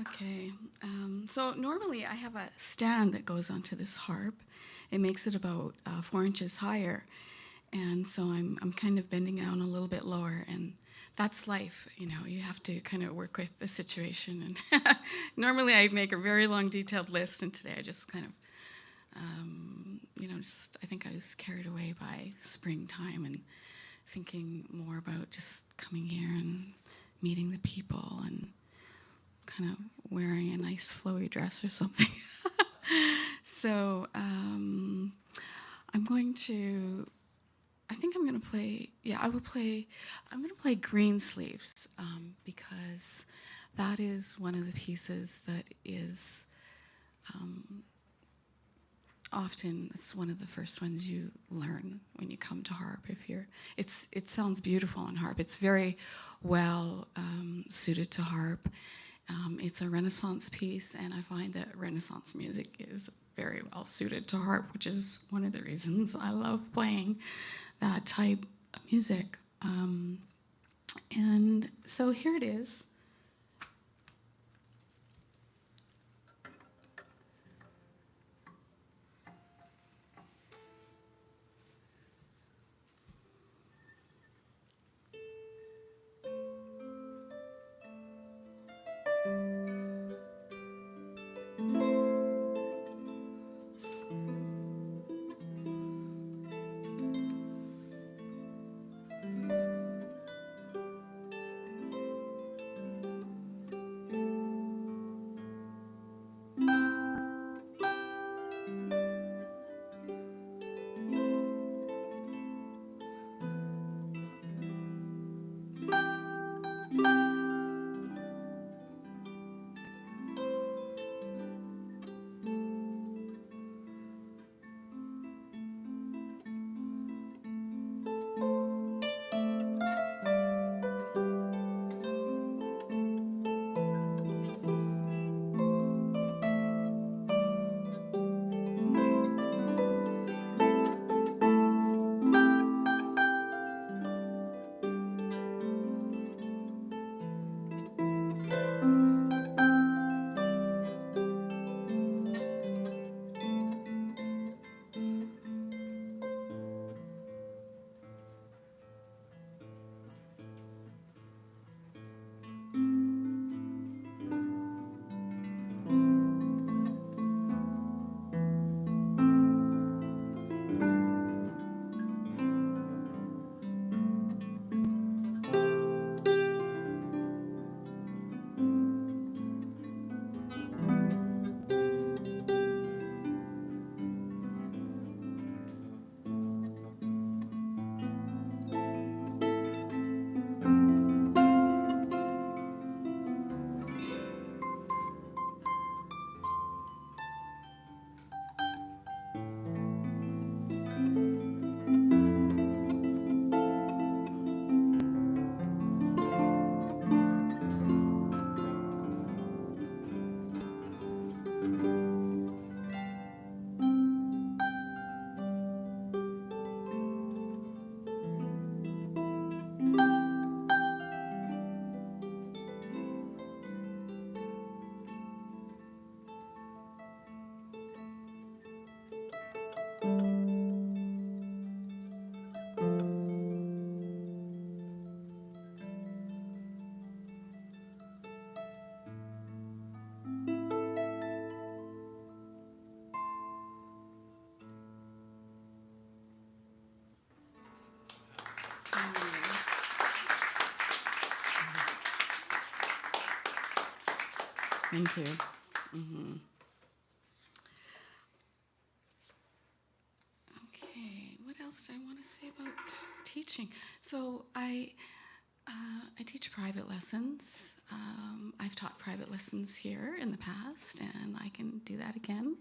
Okay. So normally I have a stand that goes onto this harp. It makes it about 4 inches higher. And so I'm kind of bending down a little bit lower, and that's life, you know. You have to kind of work with the situation. And normally I make a very long, detailed list, and today I just kind of, I think I was carried away by springtime and thinking more about just coming here and meeting the people and kind of wearing a nice flowy dress or something. So I'm going to play, I'm going to play Green Sleeves, because that is one of the pieces that is often, it's one of the first ones you learn when you come to harp. It sounds beautiful on harp. It's very well suited to harp. It's a Renaissance piece, and I find that Renaissance music is very well suited to harp, which is one of the reasons I love playing that type of music. And so here it is. Thank you. Okay, what else do I want to say about teaching? So I teach private lessons. I've taught private lessons here in the past, and I can do that again.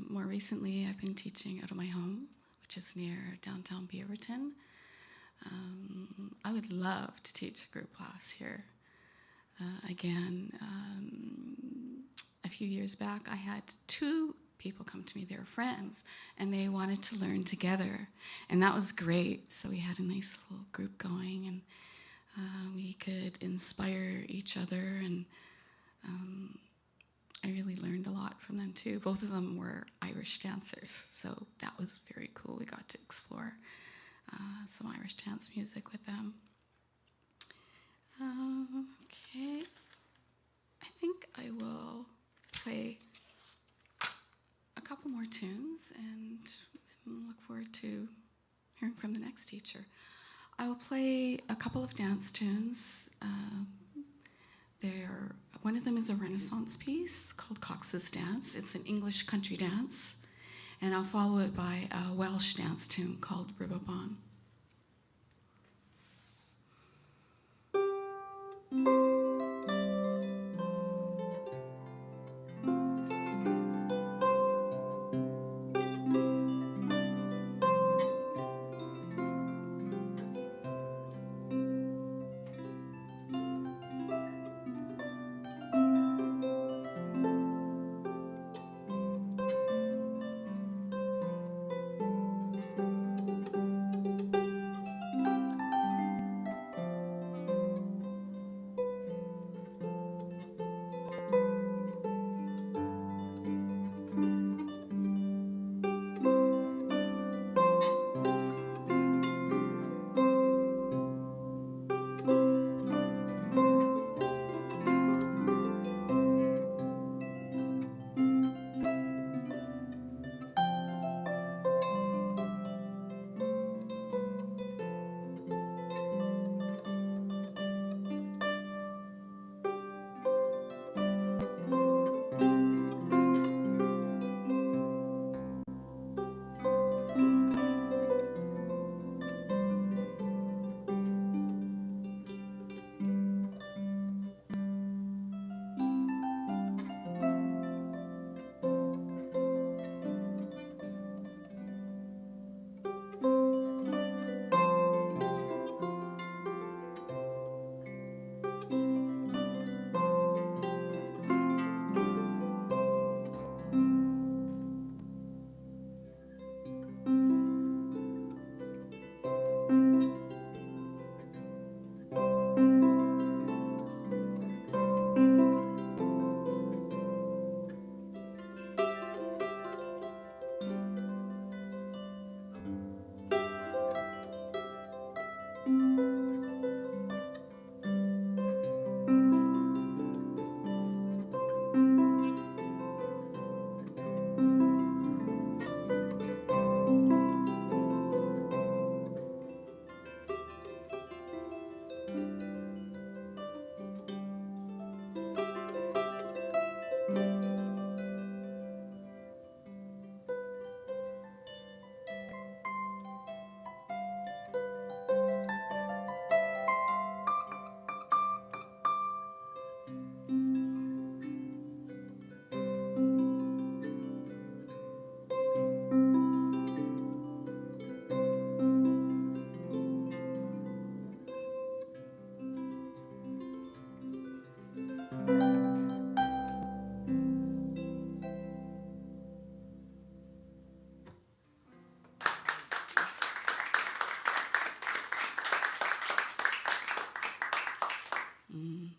More recently, I've been teaching out of my home, which is near downtown Beaverton. I would love to teach a group class here. Again, a few years back, I had two people come to me, they were friends, and they wanted to learn together. And that was great. So we had a nice little group going, and we could inspire each other, and I really learned a lot from them too. Both of them were Irish dancers, so that was very cool. We got to explore some Irish dance music with them. Okay, I think I will play a couple more tunes and look forward to hearing from the next teacher. I will play a couple of dance tunes. One of them is a Renaissance piece called Cox's Dance. It's an English country dance, and I'll follow it by a Welsh dance tune called Ribbabon.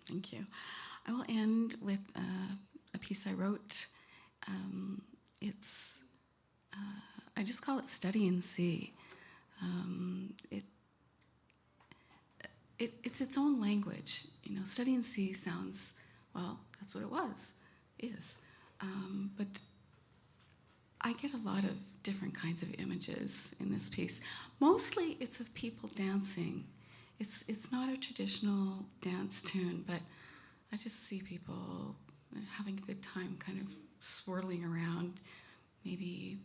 Thank you. I will end with a piece I wrote. I just call it Study and See. It's its own language. You know, Study and See sounds, well, that's what it is. But I get a lot of different kinds of images in this piece. Mostly it's of people dancing. It's not a traditional dance tune, but I just see people having a good time, kind of swirling around. Maybe,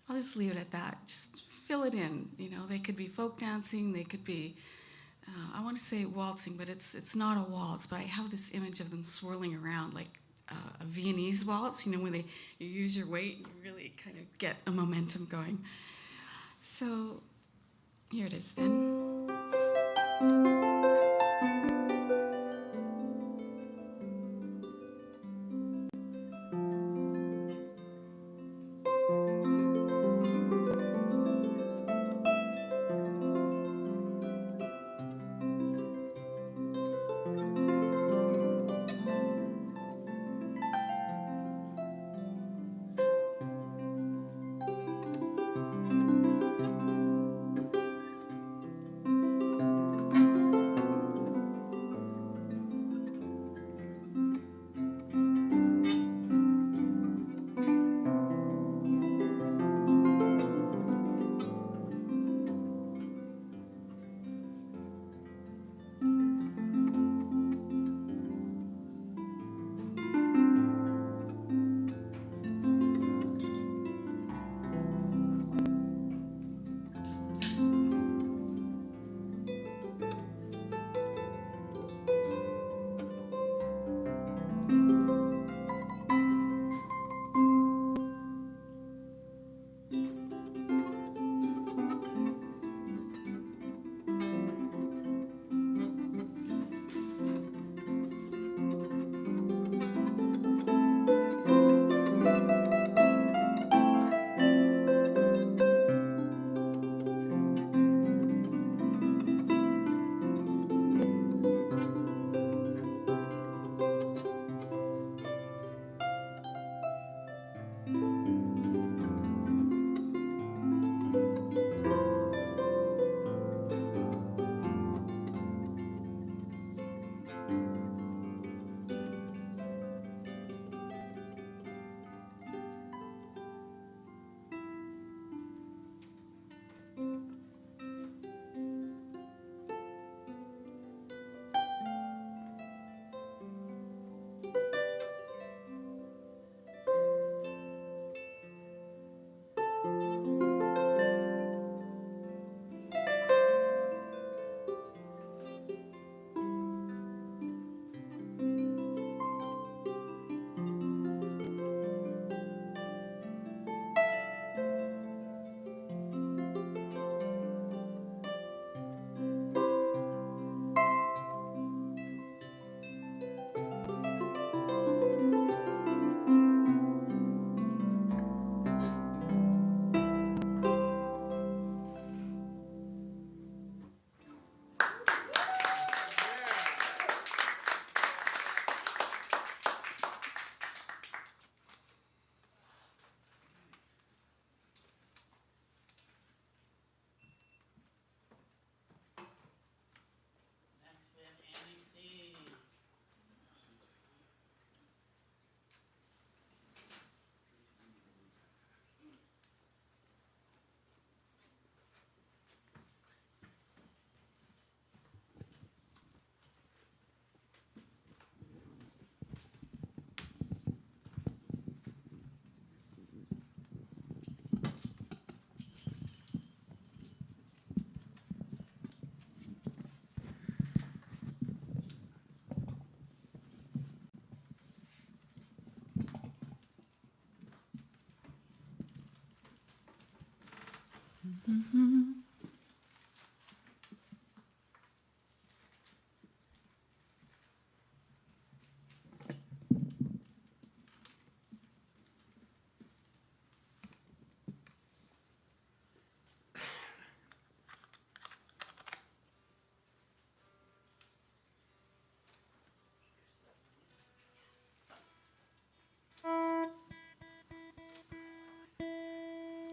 I'll just leave it at that. Just fill it in. You know, they could be folk dancing. They could be, I want to say waltzing, but it's not a waltz. But I have this image of them swirling around like a Viennese waltz. You know, when you use your weight and you really kind of get a momentum going. So here it is then.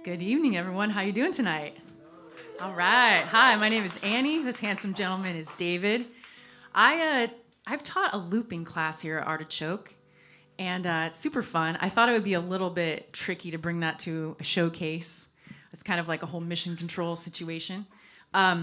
Good evening, everyone. How you doing tonight? All right. Hi, my name is Annie. This handsome gentleman is David. I've taught a looping class here at Artichoke, and it's super fun. I thought it would be a little bit tricky to bring that to a showcase. It's kind of like a whole mission control situation. So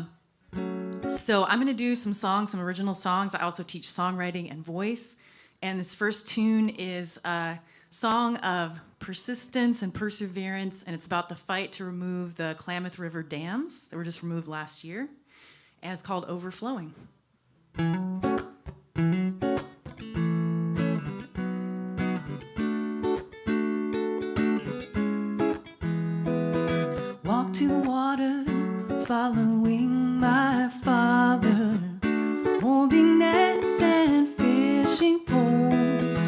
I'm going to do some songs, some original songs. I also teach songwriting and voice. And this first tune is a song of persistence and perseverance, and it's about the fight to remove the Klamath River dams that were just removed last year, and it's called Overflowing. Walk to the water, following my father, holding nets and fishing poles,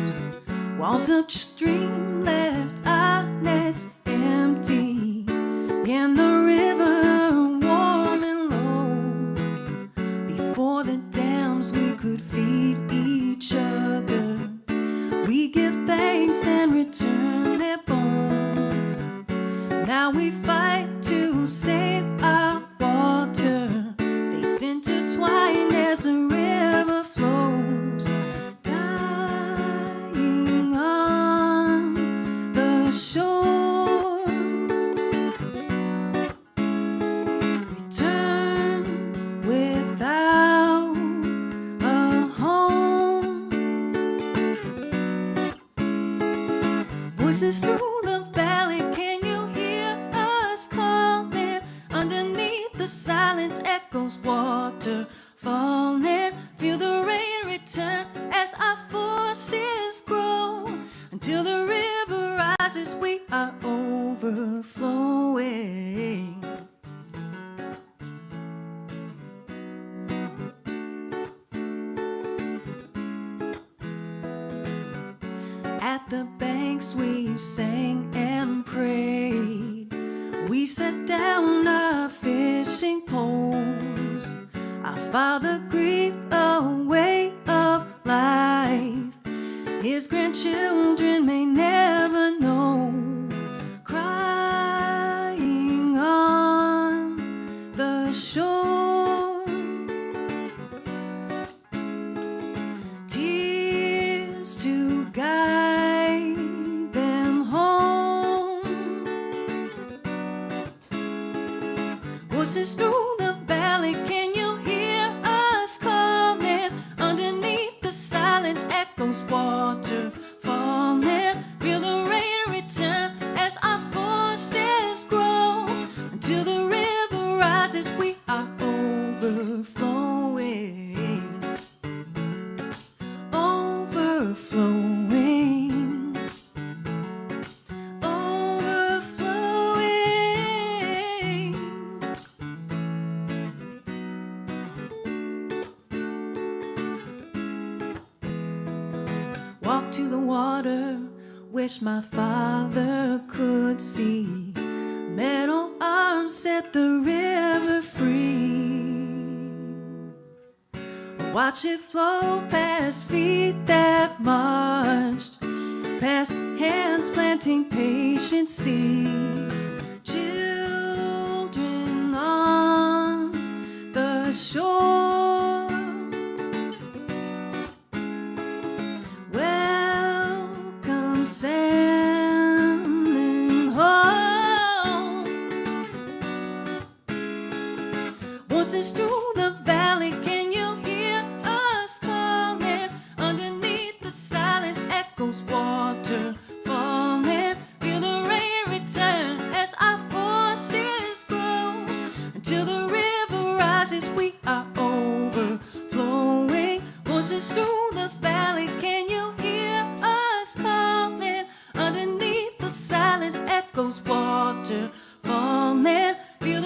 walls upstream left our nets empty, and the river warm and low. Before the dams we could feed each other, we give thanks and return their bones. Now we fight to save our water, fates intertwined as the river flows, dying on the shore. Return without a home. Voices through the valley, can you hear us calling? Underneath the silence echoes water falling. Feel the rain return as our forces grow. Until the river rises, we are overflowing. At the banks we sang and prayed. We set down our fishing poles. Our father grieved a way of life his grandchildren may never know. Crying on the shore, tears to guide them home. Voices through the valley, can you hear us calling? Underneath the silence echoes water falling. Feel the rain return as our forces grow. Until the river rises, we are overflowing. Overflowing. Overflowing. Walk to the water, wish my father could see. Metal arms set the river free. Watch it flow past feet that marched, past hands planting patient seeds. Children on the shore, welcome sailing home. Voices through the valley, can you hear us calling? Underneath the silence echoes water falling. Feel the rain return as our forces grow. Until the river rises, we are overflowing. Voices through the valley, can you hear us calling? Underneath the silence echoes water falling. Feel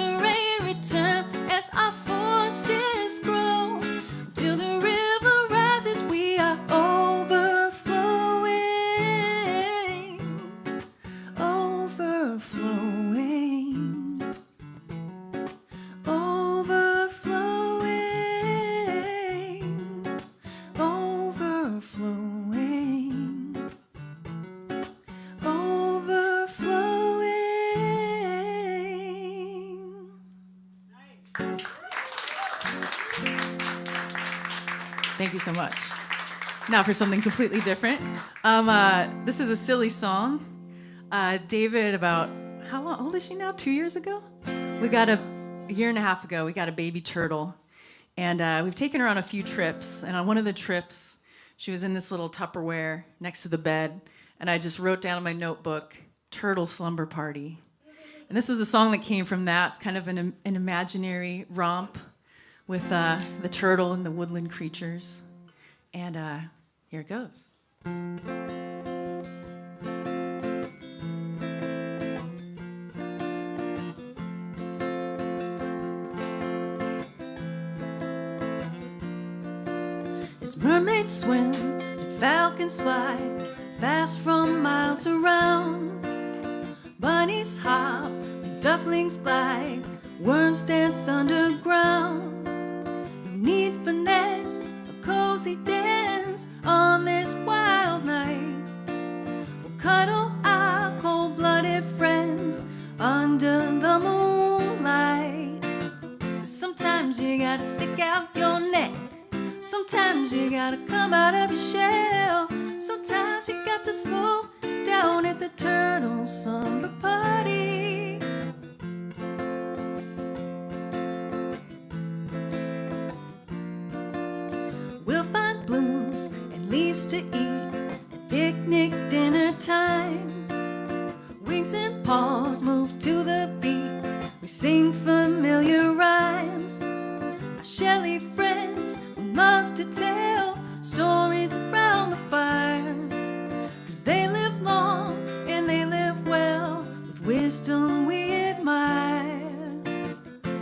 Thank you so much. Now for something completely different. This is a silly song. David, about how old is she now? 2 years ago? A year and a half ago, we got a baby turtle. And we've taken her on a few trips. And on one of the trips, she was in this little Tupperware next to the bed. And I just wrote down in my notebook, Turtle Slumber Party. And this was a song that came from that. It's kind of an imaginary romp with the turtle and the woodland creatures. And here it goes. As mermaids swim and falcons fly fast from miles around, bunnies hop and ducklings glide, worms dance underground. No need for nests, a cozy dance on this wild night. We'll cuddle our cold-blooded friends under the moonlight. 'Cause sometimes you gotta stick out your neck. Sometimes you gotta come out of your shell. Sometimes you got to slow down at the turtle slumber party. We'll find blooms and leaves to eat at picnic dinner time. Wings and paws move to the beat. We sing familiar rhymes. Our Shelley friends love to tell stories around the fire, 'cause they live long and they live well with wisdom we admire.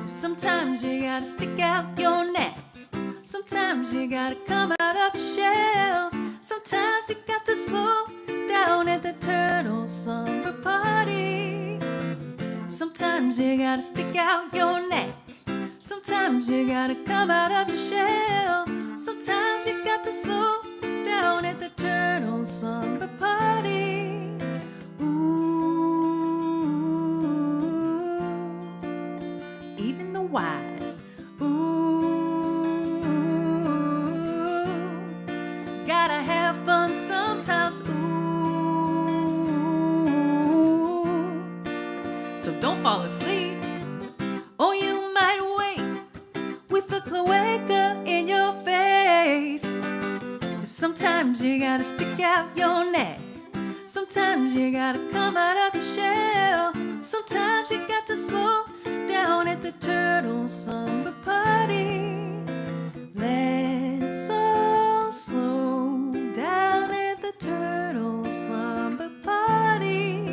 Sometimes you gotta stick out your neck. Sometimes you gotta come out of your shell. Sometimes you got to slow down at the turtle slumber party. Sometimes you gotta stick out your neck. Sometimes you gotta come out of your shell. Sometimes you got to slow down at the turtle slumber party. Ooh, even the wise. Ooh, gotta have fun sometimes. Ooh, so don't fall asleep, or you might wake with a cloaca in your face. 'Cause sometimes you gotta stick out your neck. Sometimes you gotta come out of your shell. Sometimes you got to slow down at the turtle slumber party. Let's all slow down at the turtle slumber party.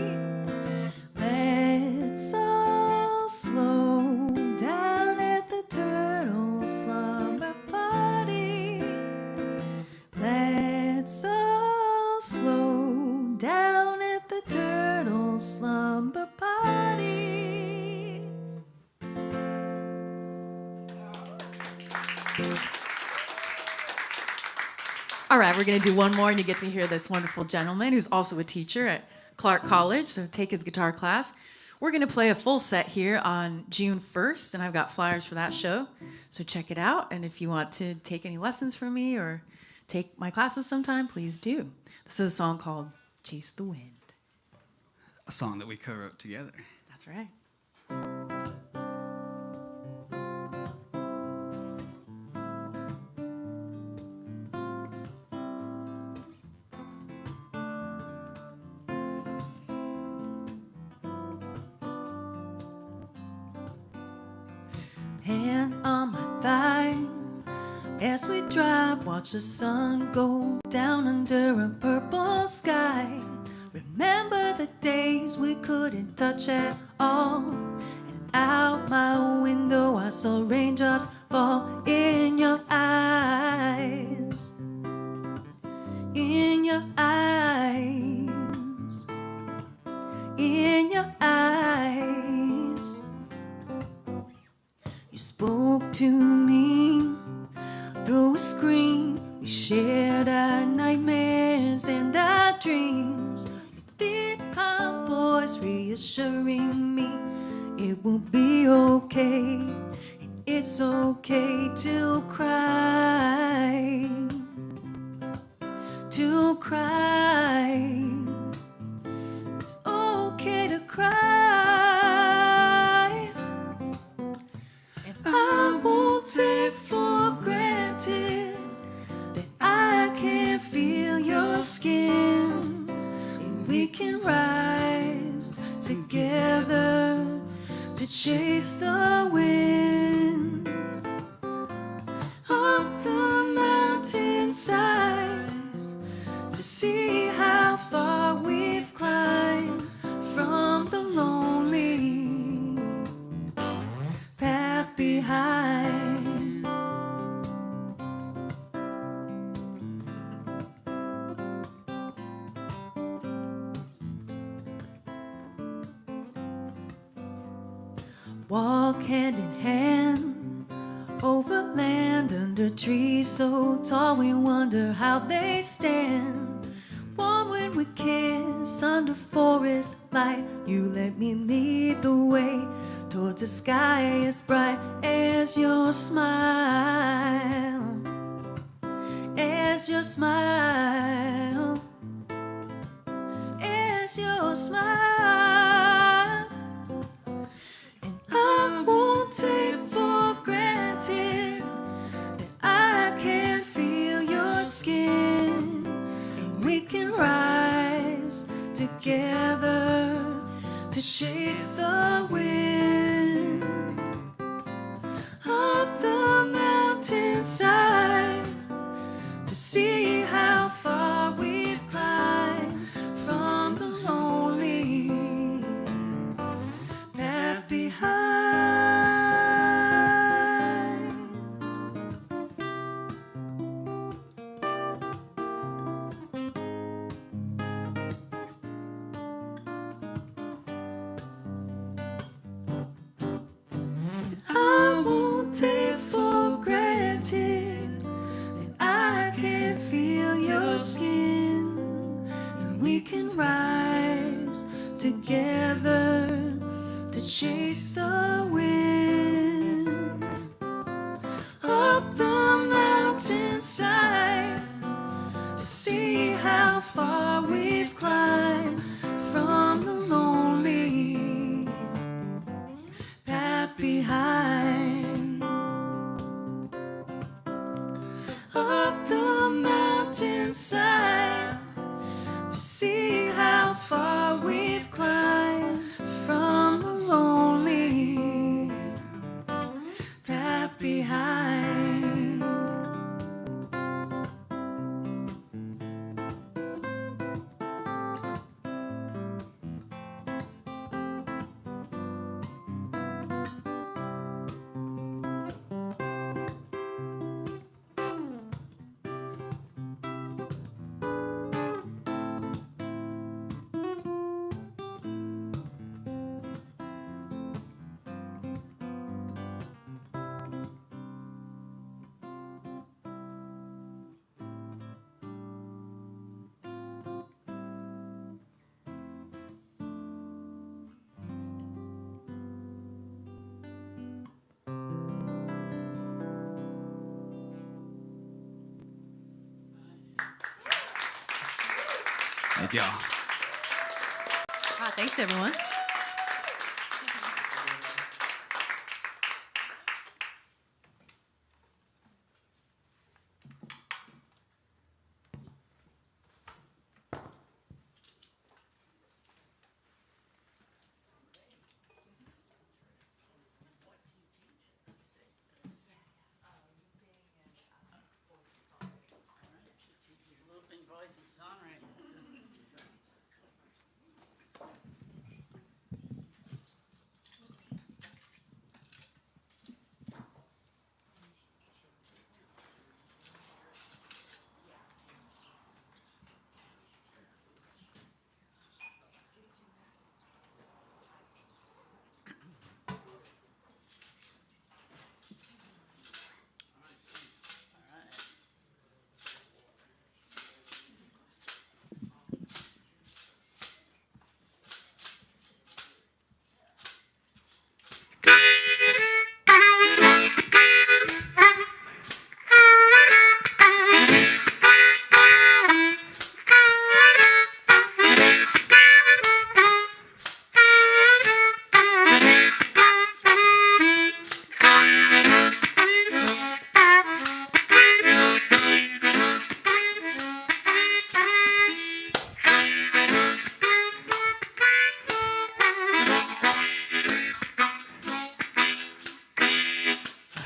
Let's all slow down at the turtle slumber party. Let's all slow down at the turtle slumber party. All right, we're going to do one more, and you get to hear this wonderful gentleman who's also a teacher at Clark College, so take his guitar class. We're going to play a full set here on June 1st, and I've got flyers for that show, so check it out. And if you want to take any lessons from me or take my classes sometime, please do. This is a song called Chase the Wind. A song that we co-wrote together. That's right. Hand on my thigh, as we drive, watch the sun go down under a purple sky. Remember the days we couldn't touch at all, and out my window I saw raindrops fall in your eyes, in your eyes, in your eyes. You spoke to me through a screen. We shared our nightmares and our dreams. Your deep, calm voice reassuring me it will be okay. And It's okay to cry, to cry. It's okay to cry. And I won't take for granted that I can feel your skin, and we can rise together to chase the wind up the mountainside, to see how far we've climbed from the lonely path behind. Walk hand in hand over land under trees so tall we wonder how they stand. Warm when we kiss under forest light, you let me lead the way towards a sky as bright as your smile, as your smile, as your smile. And I won't take for granted that I can feel your skin, and we can rise together to chase the wind up the mountainside, to see how far we've climbed from the lonely path behind. I won't take for granted that I can feel your skin, and we can rise together to chase the wind up the mountainside, to see how far we've climbed from the lonely path behind. Up the mountainside, to see how far we've climbed from the lonely path behind. Thank y'all. Thanks, everyone. Looping voice and songwriting.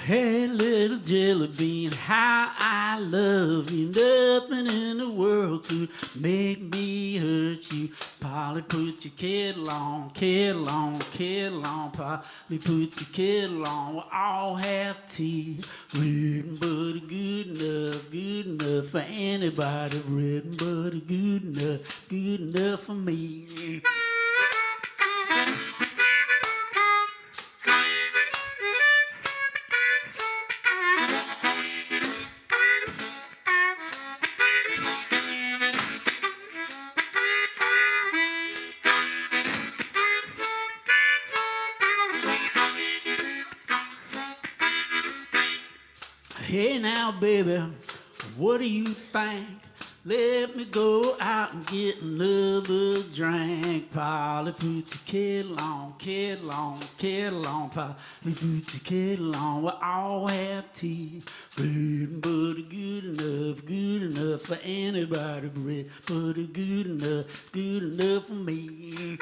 Hey, little jelly bean, how I love you. Nothing in the world could make me hurt you. Polly, put your kettle on, kettle on, kettle on. Polly, put your kettle on. We'll all have tea. Bread and butter, good enough for anybody. Bread and butter, good enough for me. Hey now, baby, what do you think? Let me go out and get another drink. Polly, put your kettle on, kettle on, kettle on. Polly, put your kettle on. We'll all have tea. Bread and butter, good enough for anybody. Bread, butter, good enough for me.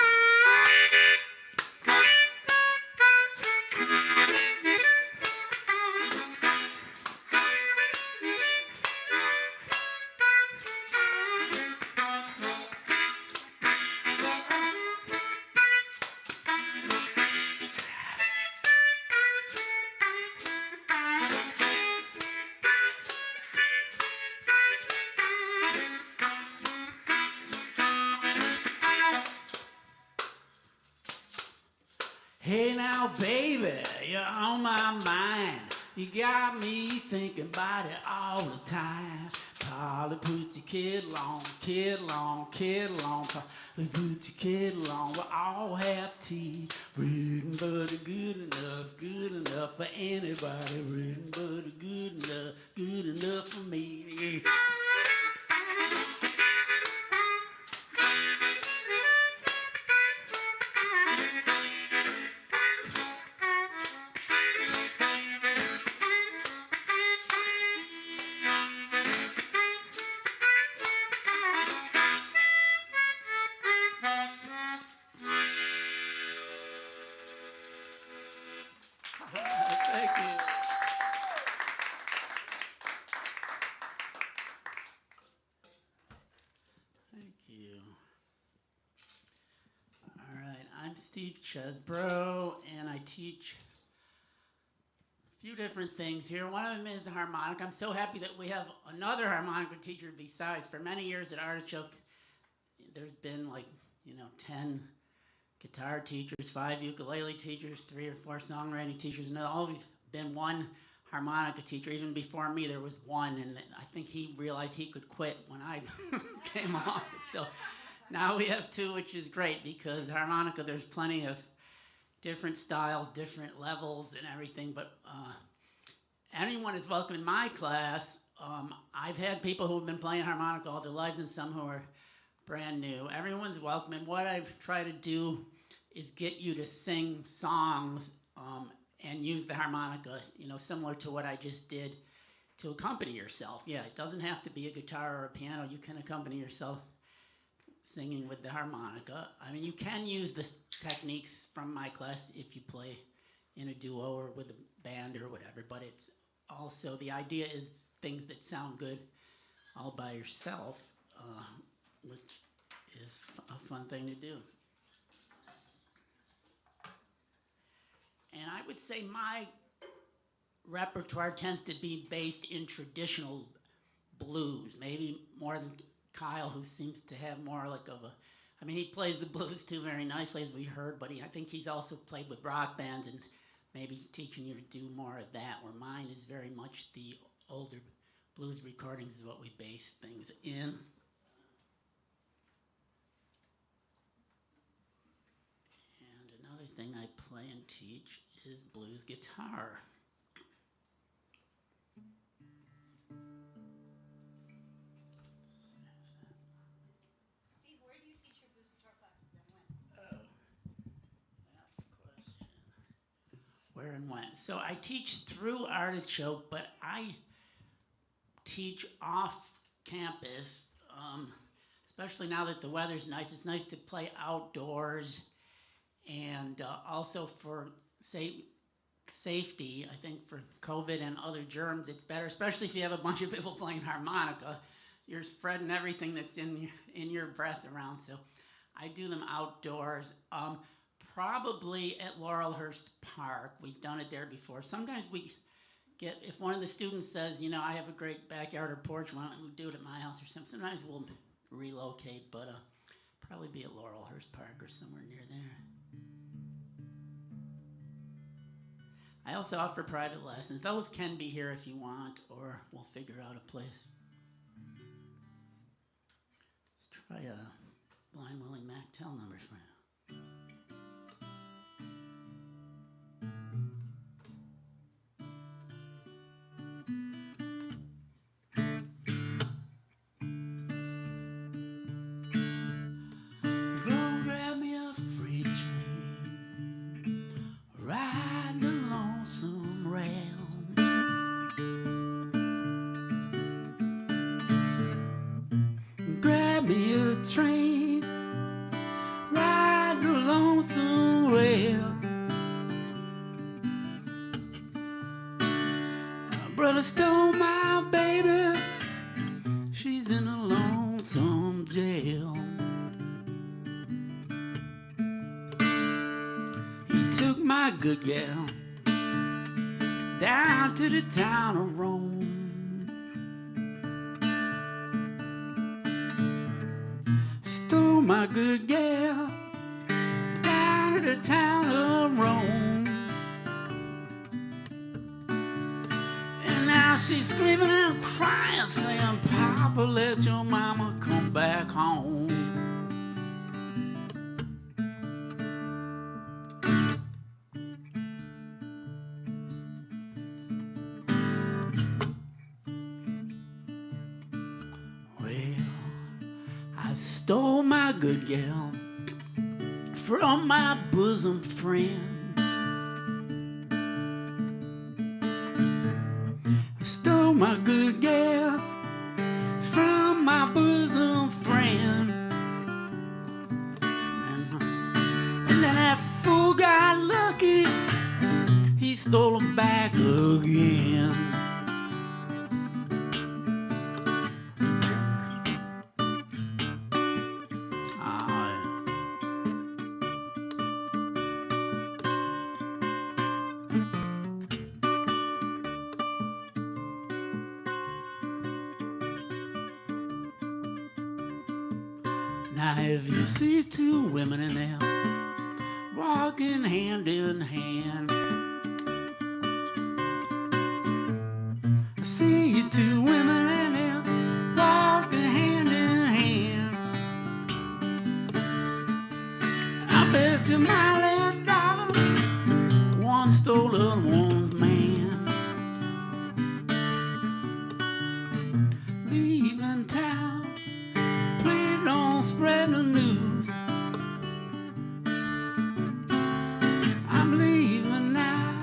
Hey now, baby, you're on my mind. You got me thinking about it all the time. Polly, put your kettle on, kettle on, kettle on. Polly, put your kettle on, we'll all have tea. Bread and butter, good enough for anybody. Bread and butter, good enough for me. Thank you. Thank you. All right, I'm Steve Cheeseborough, and I teach a few different things here. One of them is the harmonica. I'm so happy that we have another harmonica teacher besides. For many years at Artichoke, there's been 10 guitar teachers, 5 ukulele teachers, 3 or 4 songwriting teachers, and there's always been one harmonica teacher. Even before me, there was one, and I think he realized he could quit when I came along. So now we have 2, which is great, because harmonica, there's plenty of different styles, different levels, and everything, but anyone is welcome in my class. I've had people who have been playing harmonica all their lives and some who are brand new. Everyone's welcome, and what I try to do is get you to sing songs and use the harmonica, similar to what I just did, to accompany yourself. Yeah, it doesn't have to be a guitar or a piano. You can accompany yourself singing with the harmonica. I mean, you can use the techniques from my class if you play in a duo or with a band or whatever, but it's also, the idea is things that sound good all by yourself, which is a fun thing to do. And I would say my repertoire tends to be based in traditional blues, maybe more than Kyle, who seems to have more like of a, I mean, he plays the blues too very nicely, as we heard, but I think he's also played with rock bands and maybe teaching you to do more of that, where mine is very much the older blues recordings is what we base things in. And another thing I play and teach is blues guitar. Steve, where do you teach your blues guitar classes and when? Oh, that's the question. Where and when? So I teach through Artichoke, but I teach off campus, especially now that the weather's nice. It's nice to play outdoors, and also for, say, safety, I think for COVID and other germs, it's better, especially if you have a bunch of people playing harmonica. You're spreading everything that's in your breath around. So I do them outdoors. Probably at Laurelhurst Park. We've done it there before. Sometimes we get, if one of the students says, you know, I have a great backyard or porch, why don't we do it at my house or something? Sometimes we'll relocate, but probably be at Laurelhurst Park or somewhere near there. I also offer private lessons. Those can be here if you want, or we'll figure out a place. Let's try a Blind Willie Mac-Tell number for you. Brother stole my baby, she's in a lonesome jail. He took my good gal down to the town of Rome. Stole my good gal down to the town of Rome. Now she's screaming and crying, saying, Papa, let your mama come back home. Well, I stole my good gal from my bosom friend. My good gal from my bosom friend. And then that fool got lucky, he stole them back again. Now if you see two women in there walking hand in hand, I see you two women in there walking hand in hand. I bet you my last dollar one stole the other one's man. Leaving town, please don't spread the news. I'm leaving now,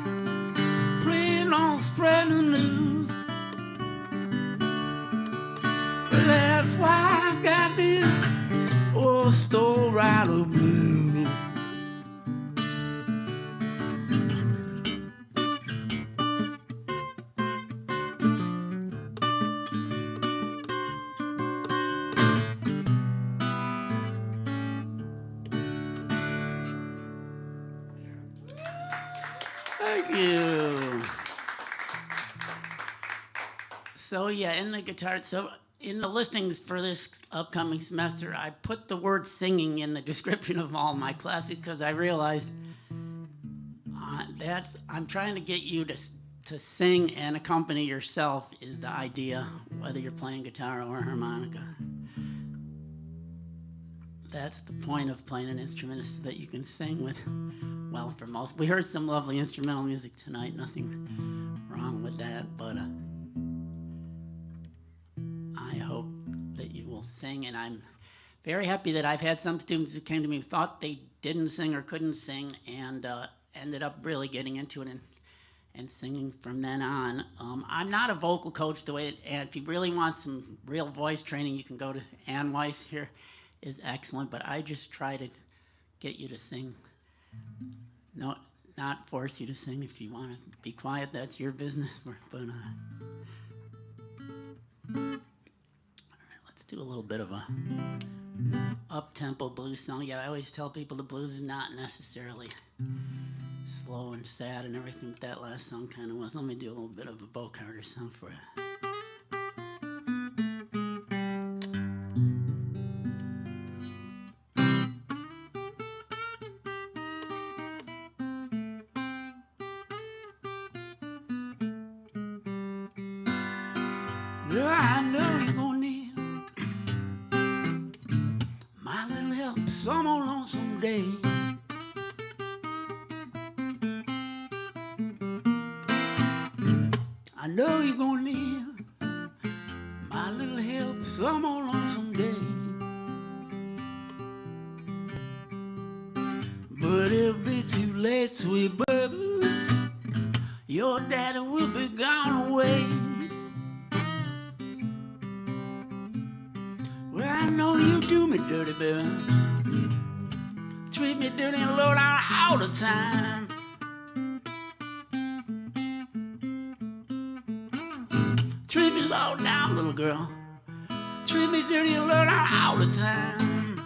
please don't spread the news. Well, that's why I got this old store rider blues. Thank you. So yeah, in the guitar, so in the listings for this upcoming semester, I put the word singing in the description of all my classes because I realized I'm trying to get you to sing and accompany yourself is the idea, whether you're playing guitar or harmonica. That's the point of playing an instrument, is so that you can sing with, well, for most. We heard some lovely instrumental music tonight, nothing wrong with that, but I hope that you will sing, and I'm very happy that I've had some students who came to me who thought they didn't sing or couldn't sing, and ended up really getting into it and singing from then on. I'm not a vocal coach and if you really want some real voice training, you can go to Ann Weiss here. Is excellent, but I just try to get you to sing. No not force you to sing. If you want to be quiet, that's your business. But all right, let's do a little bit of a up-tempo blues song. Yeah, I always tell people the blues is not necessarily slow and sad and everything that last song kind of was. Let me do a little bit of a Bo Carter song for you. Yeah, I know you're gonna need my little help some old lonesome day. I know you're gonna need my little help some old lonesome day. But it'll be too late, sweet baby. Your daddy will be gone away. Well, I know you do me dirty, baby. Treat me dirty and low down all the time. Treat me low down, little girl. Treat me dirty and low down all the time.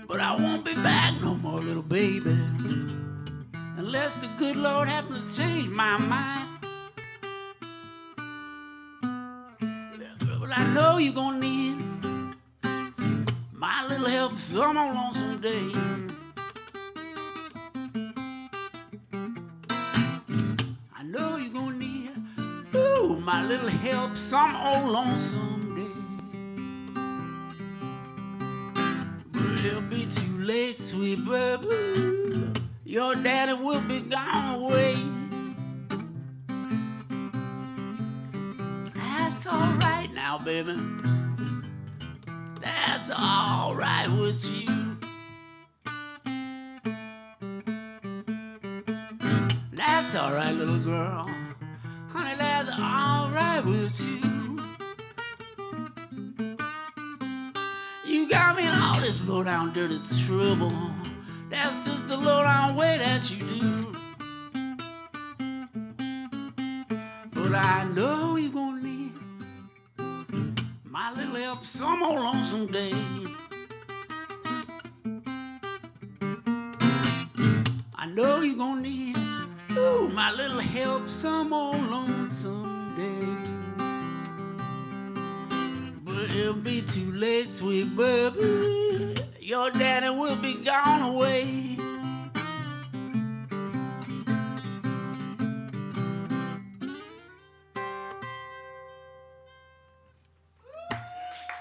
But I won't be back no more, little baby, unless the good Lord happens to change my mind. But I know you're gonna need my little help some old lonesome day. I know you're gonna need, ooh, my little help some old lonesome day. But it'll be too late, sweet baby. Your daddy will be gone away. That's all right now, baby. That's all right with you. That's all right, little girl. Honey, that's all right with you. You got me in all this low-down dirty trouble. That's just the low-down way that you do. But I know you're gonna need my little help some old lonesome day. I know you're gonna need, ooh, my little help some old lonesome day. But it'll be too late, sweet baby. Your daddy will be gone away.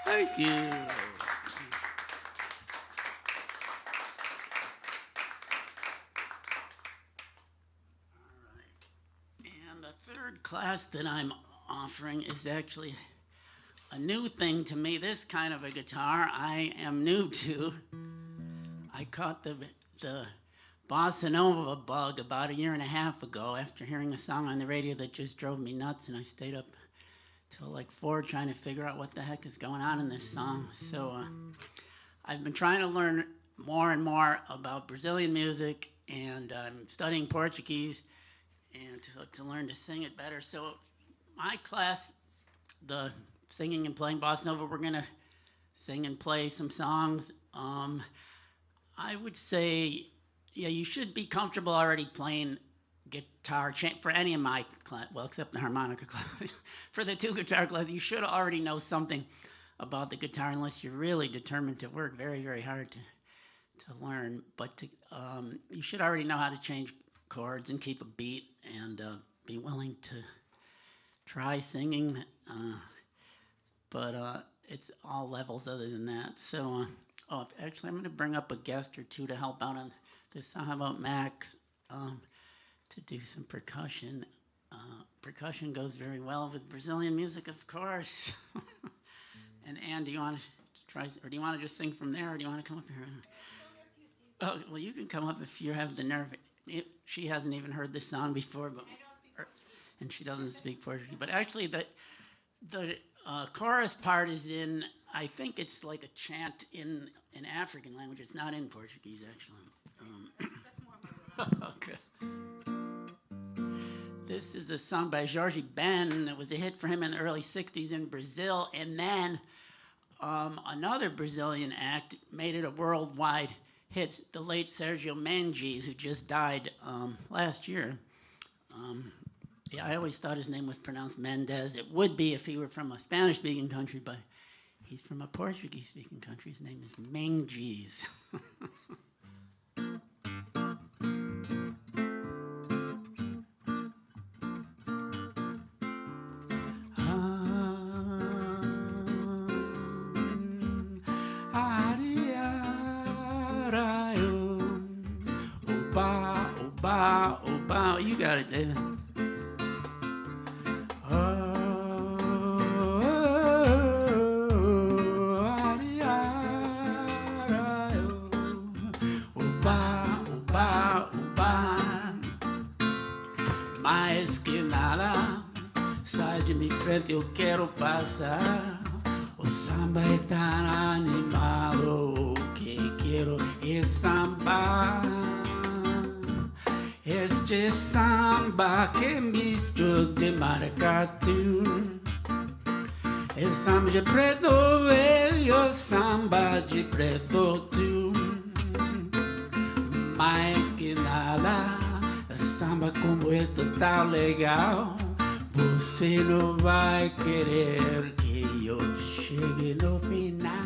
Thank you. And the third class that I'm offering is actually a new thing to me. This kind of a guitar I am new to. I caught the bossa nova bug about a year and a half ago after hearing a song on the radio that just drove me nuts, and I stayed up till like 4 trying to figure out what the heck is going on in this song. So I've been trying to learn more and more about Brazilian music, and I'm studying Portuguese and to learn to sing it better. So my class, the singing and playing bossa nova, we're gonna sing and play some songs. I would say, yeah, you should be comfortable already playing guitar for any of my class, well, except the harmonica class. For the 2 guitar classes, you should already know something about the guitar, unless you're really determined to work very, very hard to learn. But you should already know how to change chords and keep a beat, and be willing to try singing. But it's all levels other than that. So, actually, I'm going to bring up a guest or 2 to help out on this song. How about Max to do some percussion? Percussion goes very well with Brazilian music, of course. And Ann, do you want to try, or do you want to just sing from there, or do you want to come up here? Oh, well, you can come up if you have the nerve. She hasn't even heard this song before, but and she doesn't speak Portuguese. But actually, the chorus part is in, I think it's like a chant in African language. It's not in Portuguese, actually. Okay. This is a song by Jorge Ben. It was a hit for him in the early 60s in Brazil. And then another Brazilian act made it a worldwide hit, the late Sergio Mendes, who just died last year. Yeah, I always thought his name was pronounced Mendes. It would be if he were from a Spanish-speaking country, but he's from a Portuguese-speaking country. His name is Mendes. You got it, David. Mais que nada, sai de minha frente, eu quero passar. O samba é tão animado que quero é sambar. Este samba que mistura de maracatu. É samba de preto velho, samba de preto tu. Mais que nada, samba como este tá legal. Você não vai querer que eu chegue no final.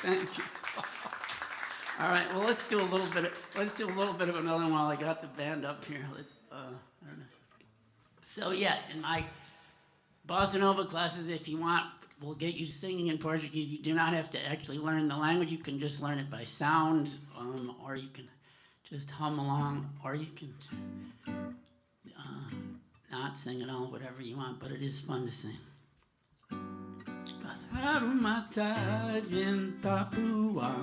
Thank you. All right, well, let's do a little bit of another one while I got the band up here. I don't know. So yeah, in my bossa nova classes, if you want, we'll get you singing in Portuguese. You do not have to actually learn the language. You can just learn it by sound, or you can just hum along, or you can not sing at all, whatever you want. But it is fun to sing. Passar uma tarde em Tapuá,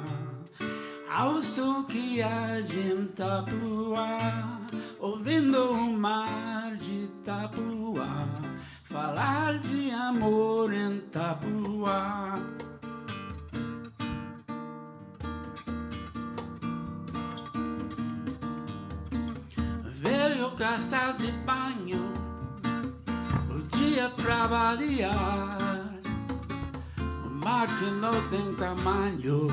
ao som que age em Tapuá, ouvindo o mar de Tapuá, falar de amor em Tapuá. Velho casal de banho, o dia pra variar. Mar que não tem tamanho,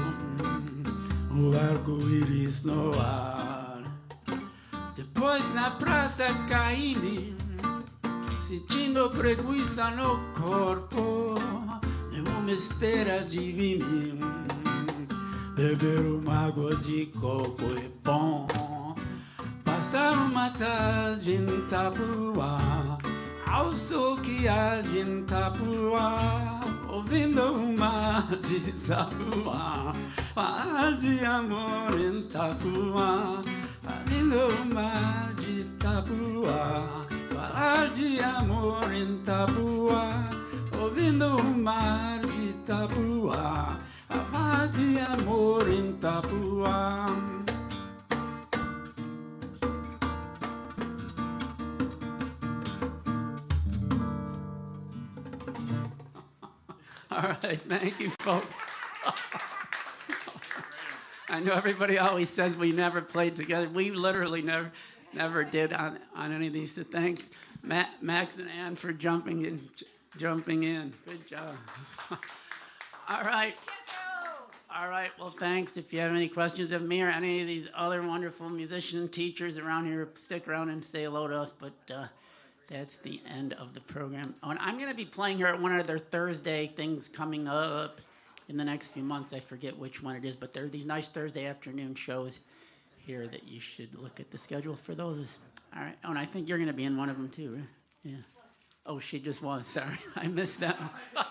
o arco-íris no ar. Depois na praça Keilman, sentindo preguiça no corpo, de uma esteira de vinho, beber uma água de coco é bom. Passar uma tarde em Tapuá, ao sol que age em Tapuá, ouvindo o mar de Tapuá, falar de amor em Tapuá, ouvindo o mar de Tapuá, falar de amor em Tapuá, ouvindo o mar de Tapuá, falar de amor em Tapuá. All right, thank you, folks. I know everybody always says we never played together. We literally never did on any of these. So thanks, Max and Ann, for jumping in. Good job. All right. All right, well, thanks. If you have any questions of me or any of these other wonderful musician teachers around here, stick around and say hello to us. But that's the end of the program. Oh, and I'm going to be playing here at one of their Thursday things coming up in the next few months. I forget which one it is, but there are these nice Thursday afternoon shows here that you should look at the schedule for those. All right. Oh, and I think you're going to be in one of them too, right? Yeah. Oh, she just was. Sorry, I missed that one.